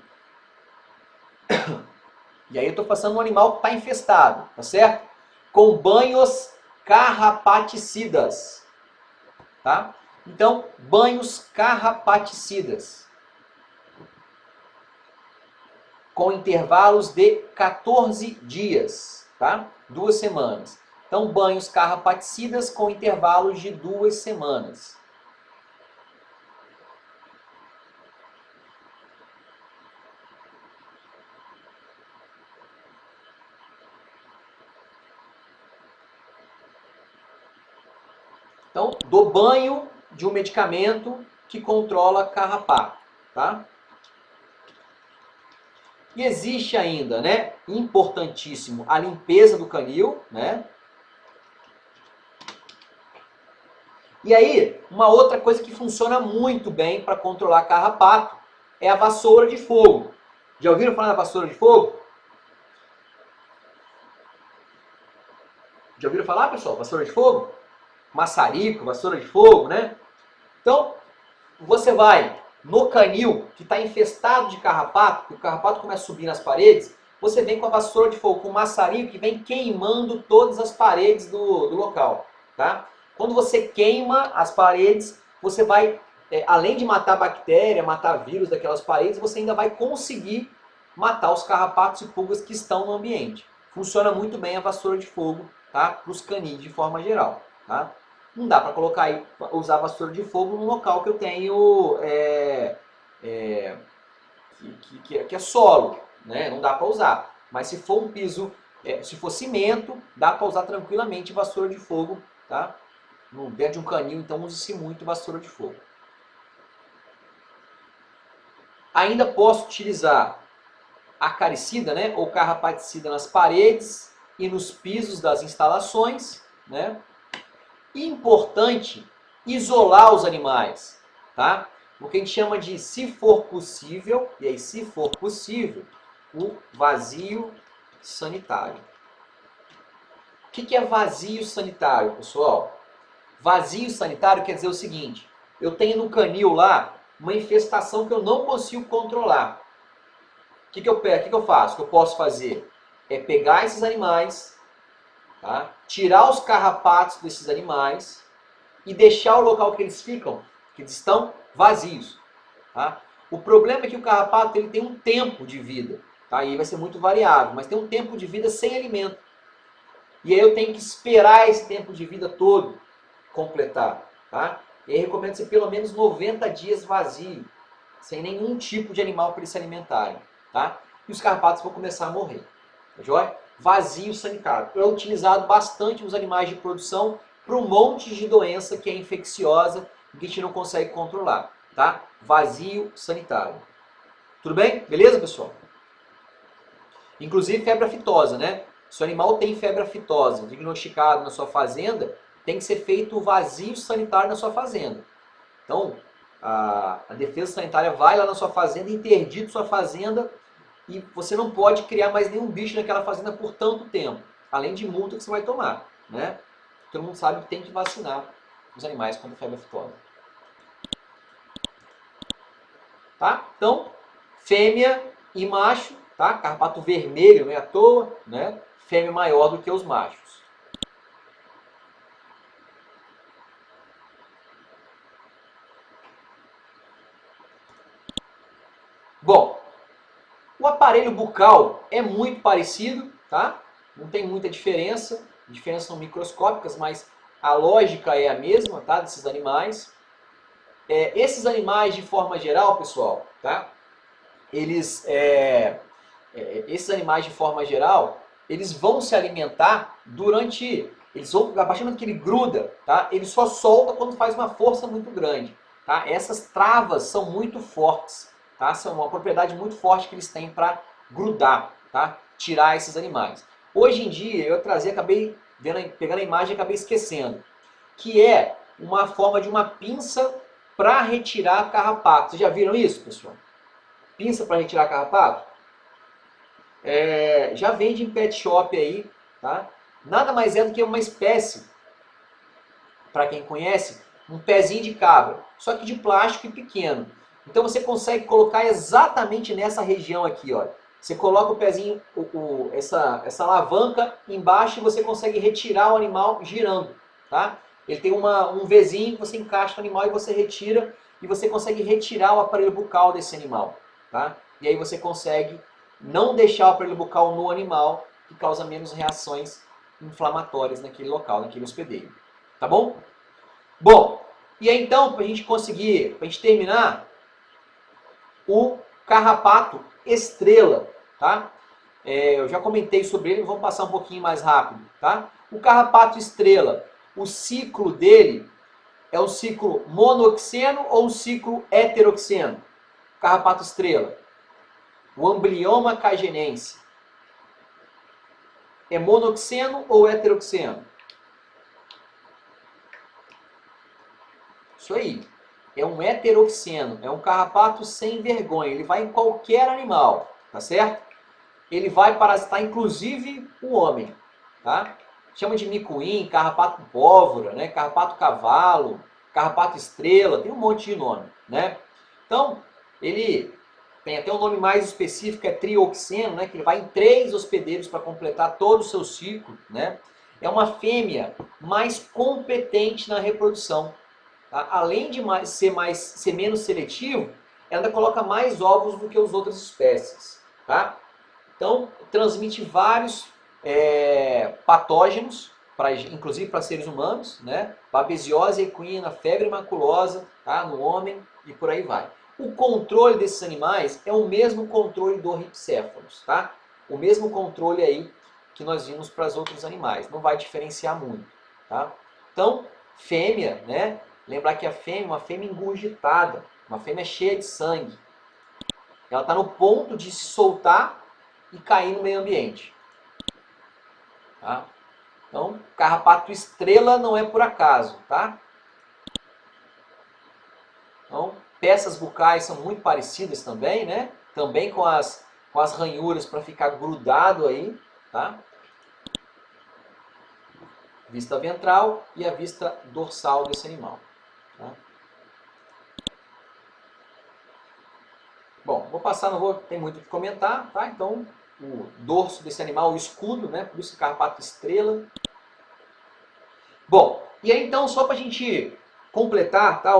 E aí eu estou passando um animal que está infestado, tá certo? Com banhos carrapaticidas, tá? Então, banhos carrapaticidas, com intervalos de 14 dias, tá? 2 semanas. Então, banhos carrapaticidas com intervalos de 2 semanas. Então, dou banho de um medicamento que controla carrapato, tá? E existe ainda, né, importantíssimo, a limpeza do canil, né? E aí, uma outra coisa que funciona muito bem para controlar carrapato é a vassoura de fogo. Já ouviram falar da vassoura de fogo? Já ouviram falar, pessoal? Vassoura de fogo? Maçarico, vassoura de fogo, né? Então, você vai no canil que está infestado de carrapato, que o carrapato começa a subir nas paredes, você vem com a vassoura de fogo, com o maçarico que vem queimando todas as paredes do local, tá? Quando você queima as paredes, você vai além de matar bactéria, matar vírus daquelas paredes, você ainda vai conseguir matar os carrapatos e pulgas que estão no ambiente. Funciona muito bem a vassoura de fogo, tá? Para os canis de forma geral, tá? Não dá para colocar aí, usar a vassoura de fogo num local que eu tenho que é solo, né? Não dá para usar. Mas se for um piso, se for cimento, dá para usar tranquilamente vassoura de fogo, tá? Dentro de um canil, então use-se muito vassoura de fogo. Ainda posso utilizar acaricida, né, ou carrapaticida nas paredes e nos pisos das instalações, né? Importante isolar os animais, tá? O que a gente chama de, se for possível, e aí se for possível, o vazio sanitário. O que é vazio sanitário, pessoal? Vazio sanitário quer dizer o seguinte: eu tenho no canil lá uma infestação que eu não consigo controlar. O que eu faço? O que eu posso fazer é pegar esses animais, tá? Tirar os carrapatos desses animais e deixar o local que eles ficam, que eles estão vazios. Tá? O problema é que o carrapato ele tem um tempo de vida, tá? E vai ser muito variável, mas tem um tempo de vida sem alimento. E aí eu tenho que esperar esse tempo de vida todo completar. Tá? E aí recomendo-se pelo menos 90 dias vazio, sem nenhum tipo de animal para eles se alimentarem. Tá? E os carrapatos vão começar a morrer. Tá joia? Vazio sanitário. É utilizado bastante nos animais de produção para um monte de doença que é infecciosa e que a gente não consegue controlar. Tá? Vazio sanitário. Tudo bem? Beleza, pessoal? Inclusive febre aftosa, né? Se o animal tem febre aftosa diagnosticado na sua fazenda, tem que ser feito o vazio sanitário na sua fazenda. Então, a defesa sanitária vai lá na sua fazenda, interdita sua fazenda e você não pode criar mais nenhum bicho naquela fazenda por tanto tempo. Além de multa que você vai tomar, né? Todo mundo sabe que tem que vacinar os animais contra a febre aftosa. Tá? Então, fêmea e macho, tá? Carrapato vermelho, não é à toa, né? Fêmea maior do que os machos. Bom, o aparelho bucal é muito parecido, tá? Não tem muita diferença, diferenças são microscópicas, mas a lógica é a mesma, tá? Desses animais. Esses animais, de forma geral, pessoal, tá? Esses animais, de forma geral, eles vão se alimentar a partir do momento que ele gruda, tá? Ele só solta quando faz uma força muito grande, tá? Essas travas são muito fortes, tá? São uma propriedade muito forte que eles têm para grudar, tá? Tirar esses animais. Hoje em dia, eu acabei pegando a imagem e acabei esquecendo, que é uma forma de uma pinça para retirar carrapato. Vocês já viram isso, pessoal? Pinça para retirar carrapato? Já vende em pet shop aí, tá? Nada mais é do que uma espécie, para quem conhece, um pezinho de cabra, só que de plástico e pequeno. Então você consegue colocar exatamente nessa região aqui, ó. Você coloca o pezinho, essa alavanca embaixo e você consegue retirar o animal girando, tá? Ele tem um Vzinho que você encaixa no animal e você retira, e você consegue retirar o aparelho bucal desse animal, tá? E aí você consegue não deixar o aparelho bucal no animal, que causa menos reações inflamatórias naquele local, naquele hospedeiro. Tá bom? Bom, e aí então, para a gente terminar, o carrapato estrela, tá? Eu já comentei sobre ele, vamos passar um pouquinho mais rápido, tá? O carrapato estrela, o ciclo dele é um ciclo monoxeno ou um ciclo heteroxeno? Carrapato estrela. O Amblyomma cagenense. É monoxeno ou heteroxeno? Isso aí. É um heteroxeno. É um carrapato sem vergonha. Ele vai em qualquer animal. Tá certo? Ele vai parasitar inclusive o homem. Tá? Chama de micuim, carrapato pólvora, né? Carrapato cavalo, carrapato estrela. Tem um monte de nome. Né? Então, ele tem até um nome mais específico, é trioxeno, né? Que ele vai em 3 hospedeiros para completar todo o seu ciclo, né? É uma fêmea mais competente na reprodução, tá? Além de ser menos seletivo, ela ainda coloca mais ovos do que as outras espécies, tá? Então, transmite vários patógenos, inclusive para seres humanos, né? Babesiose equina, febre maculosa, tá? No homem e por aí vai. O controle desses animais é o mesmo controle do ripséfalos, tá? O mesmo controle aí que nós vimos para os outros animais, não vai diferenciar muito, tá? Então, fêmea, né? Lembrar que a fêmea é uma fêmea engurgitada, uma fêmea cheia de sangue. Ela está no ponto de se soltar e cair no meio ambiente. Tá? Então, carrapato estrela não é por acaso, tá? Então, peças bucais são muito parecidas também, né? Também com as ranhuras para ficar grudado aí, tá? Vista ventral e a vista dorsal desse animal. Tá? Bom, vou passar, não tem muito o que comentar, tá? Então, o dorso desse animal, o escudo, né? Por isso carrapato estrela. Bom, e aí então, só para a gente completar, tá,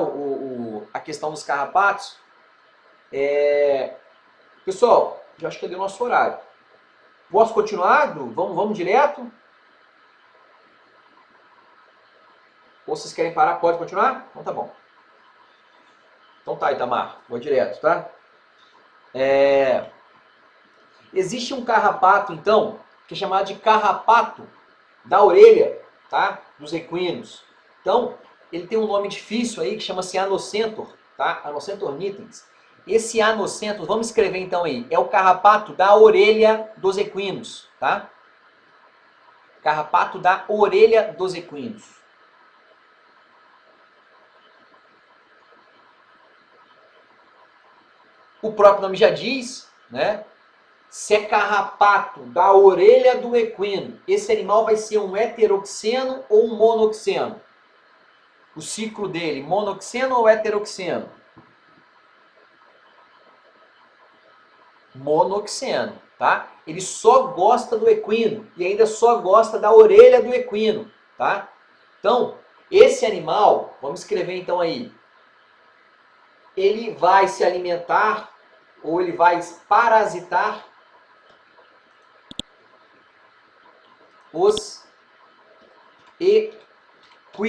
a questão dos carrapatos, pessoal, já acho que deu nosso horário. Posso continuar? Vamos direto? Ou vocês querem parar? Pode continuar? Então tá bom. Então tá, Itamar, vou direto, tá? Existe um carrapato, então, que é chamado de carrapato da orelha, tá? Dos equinos. Então, ele tem um nome difícil aí que chama-se Anocentor, tá? Anocentor nitens. Esse Anocentor, vamos escrever então aí, é o carrapato da orelha dos equinos, tá? Carrapato da orelha dos equinos. O próprio nome já diz, né? Se é carrapato da orelha do equino, esse animal vai ser um heteroxeno ou um monoxeno? O ciclo dele, monoxeno ou heteroxeno? Monoxeno, tá? Ele só gosta do equino e ainda só gosta da orelha do equino, tá? Então, esse animal, vamos escrever então aí, ele vai se alimentar ou ele vai parasitar os equideus,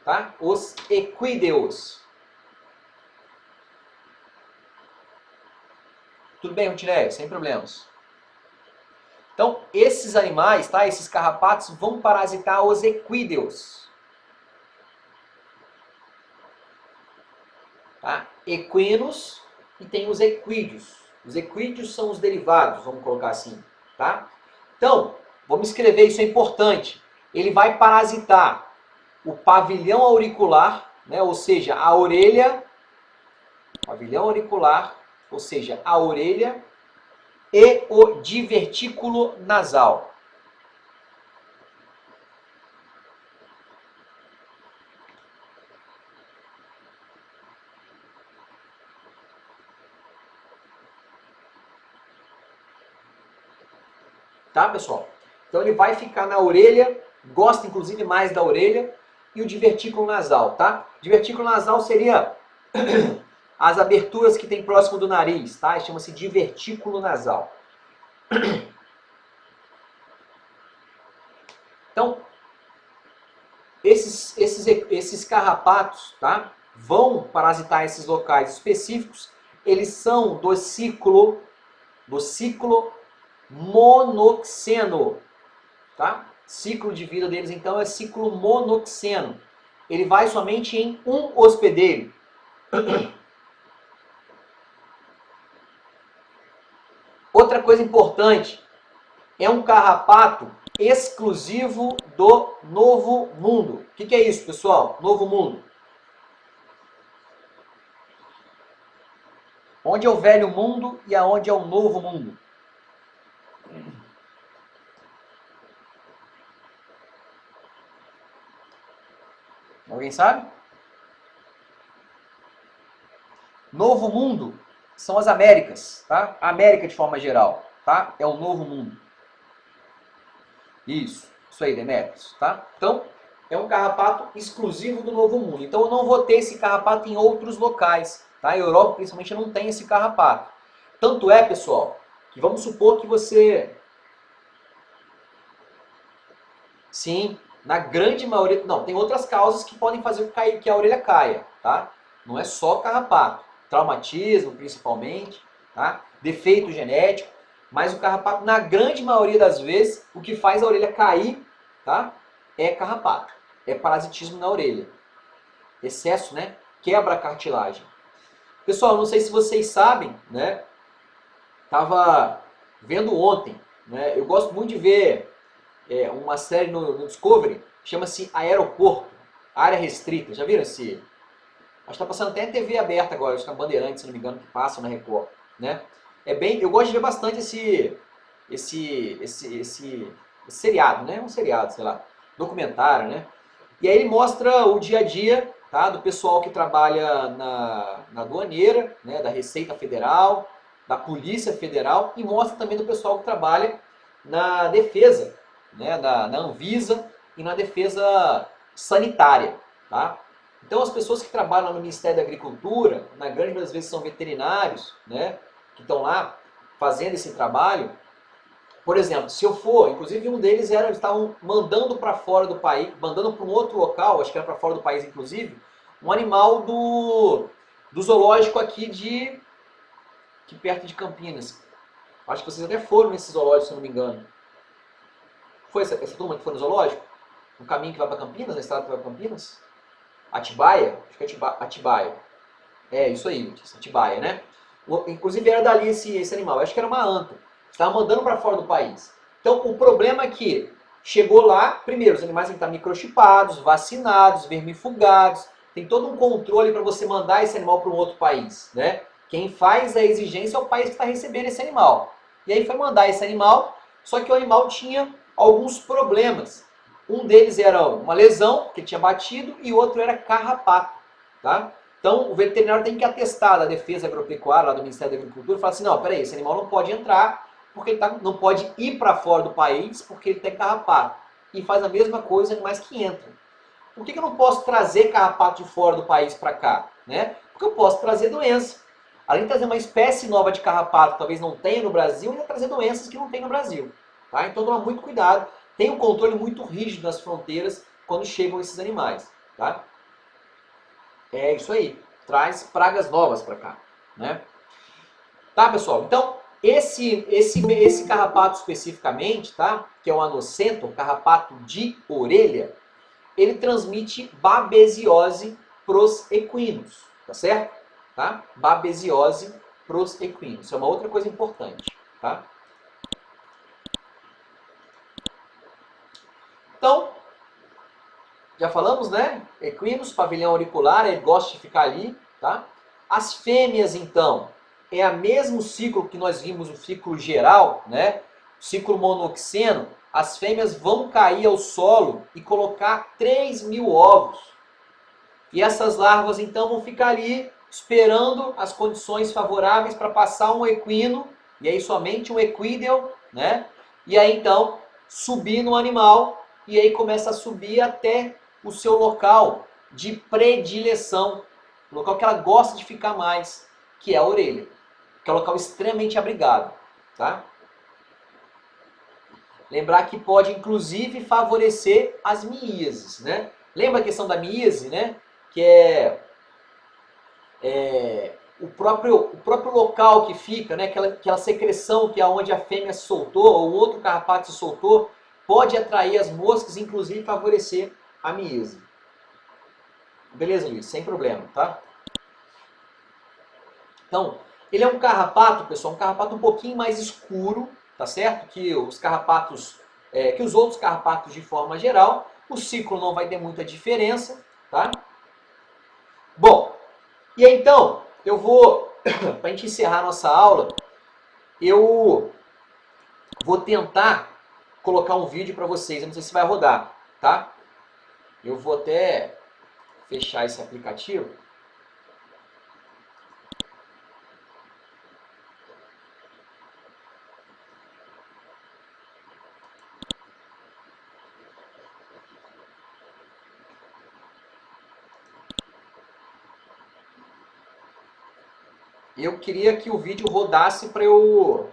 tá? Os equideus. Tudo bem, Rutineia? Sem problemas. Então, esses animais, tá? Esses carrapatos vão parasitar os equídeos. Tá? Equinos e tem os equídeos. Os equídeos são os derivados, vamos colocar assim, tá? Então, vamos escrever, isso é importante. Ele vai parasitar o pavilhão auricular, né? Ou seja, a orelha, pavilhão auricular, ou seja, a orelha e o divertículo nasal. Tá, pessoal? Então ele vai ficar na orelha, gosta inclusive mais da orelha, e o divertículo nasal, tá? Divertículo nasal seria as aberturas que tem próximo do nariz, tá? Chama-se divertículo nasal. Então, esses carrapatos, tá? Vão parasitar esses locais específicos. Eles são do ciclo monoxeno, tá? Ciclo de vida deles, então, é ciclo monoxeno. Ele vai somente em um hospedeiro. Outra coisa importante, é um carrapato exclusivo do Novo Mundo. O que é isso, pessoal? Novo Mundo. Onde é o Velho Mundo e aonde é o Novo Mundo? Alguém sabe? Novo Mundo são as Américas, tá? A América de forma geral, tá? É o Novo Mundo. Isso aí, Demetrios, tá? Então, é um carrapato exclusivo do Novo Mundo. Então eu não vou ter esse carrapato em outros locais. Tá? A Europa, principalmente, não tem esse carrapato. Tanto é, pessoal, que vamos supor que você... Sim, na grande maioria... Não, tem outras causas que podem fazer com que a orelha caia. Tá? Não é só carrapato. Traumatismo, principalmente. Tá? Defeito genético. Mas o carrapato, na grande maioria das vezes, o que faz a orelha cair, tá? É carrapato. É parasitismo na orelha. Excesso, né? Quebra a cartilagem. Pessoal, não sei se vocês sabem, né? Tava vendo ontem, né? Eu gosto muito de ver uma série no Discovery, chama-se Aeroporto, Área Restrita. Já viram esse? Acho que tá passando até em TV aberta agora, acho que é Bandeirantes, se não me engano, que passa na Record, né? É bem, eu gosto de ver bastante esse seriado, né? Um seriado, sei lá, documentário, né? E aí ele mostra o dia a dia, tá, do pessoal que trabalha na aduaneira, né, da Receita Federal, da Polícia Federal, e mostra também do pessoal que trabalha na defesa, né, na Anvisa e na defesa sanitária. Tá? Então as pessoas que trabalham no Ministério da Agricultura, na grande maioria das vezes são veterinários, né, que estão lá fazendo esse trabalho. Por exemplo, se eu for, inclusive um deles eles estavam mandando para fora do país, mandando para um outro local, acho que era para fora do país inclusive, um animal do zoológico aqui que perto de Campinas. Acho que vocês até foram nesse zoológico, se eu não me engano. Foi essa turma que foi no zoológico? No caminho que vai para Campinas, na estrada que vai para Campinas? Atibaia? Acho que é Atibaia. É, isso aí, Atibaia, né? Inclusive era dali esse animal, acho que era uma anta. Estava mandando para fora do país. Então o problema é que chegou lá, primeiro, os animais têm que estar microchipados, vacinados, vermifugados, tem todo um controle para você mandar esse animal para um outro país, né? Quem faz a exigência é o país que está recebendo esse animal. E aí foi mandar esse animal, só que o animal tinha alguns problemas. Um deles era uma lesão que ele tinha batido e o outro era carrapato, tá? Então, o veterinário tem que atestar da Defesa Agropecuária, lá do Ministério da Agricultura, e falar assim, não, peraí, esse animal não pode entrar, porque ele não pode ir para fora do país, porque ele tem carrapato. E faz a mesma coisa animais que entram. Por que eu não posso trazer carrapato de fora do país para cá? Né? Porque eu posso trazer doença. Além de trazer uma espécie nova de carrapato que talvez não tenha no Brasil, ainda trazer doenças que não tem no Brasil. Tá? Então, toma muito cuidado. Tem um controle muito rígido nas fronteiras quando chegam esses animais. Tá? É isso aí. Traz pragas novas para cá, né? Tá, pessoal? Então, esse carrapato especificamente, tá? Que é o anocento, o carrapato de orelha, ele transmite babesiose pros equinos, tá certo? Tá? Babesiose pros equinos. Isso é uma outra coisa importante, tá? Então, já falamos, né? Equinos, pavilhão auricular, ele gosta de ficar ali, tá? As fêmeas, então, é o mesmo ciclo que nós vimos, o ciclo geral, né? O ciclo monoxeno. As fêmeas vão cair ao solo e colocar 3.000 ovos. E essas larvas, então, vão ficar ali esperando as condições favoráveis para passar um equino, e aí somente um equídeo, né? E aí, então, subir no animal, e aí começa a subir até o seu local de predileção, o local que ela gosta de ficar mais, que é a orelha, que é um local extremamente abrigado, tá? Lembrar que pode, inclusive, favorecer as miíases, né? Lembra a questão da miíase, né? Que o próprio local que fica, né? Aquela secreção que é onde a fêmea se soltou, ou outro carrapato se soltou, pode atrair as moscas e, inclusive, favorecer a miíase. Beleza, Luiz? Sem problema, tá? Então, ele é um carrapato, pessoal, um carrapato um pouquinho mais escuro, tá certo? Que os carrapatos, que os outros carrapatos de forma geral. O ciclo não vai ter muita diferença, tá? Bom, e aí, então, eu vou, para a gente encerrar a nossa aula, eu vou tentar colocar um vídeo para vocês. Eu não sei se vai rodar, tá? Eu vou até fechar esse aplicativo. eu queria que o vídeo rodasse para eu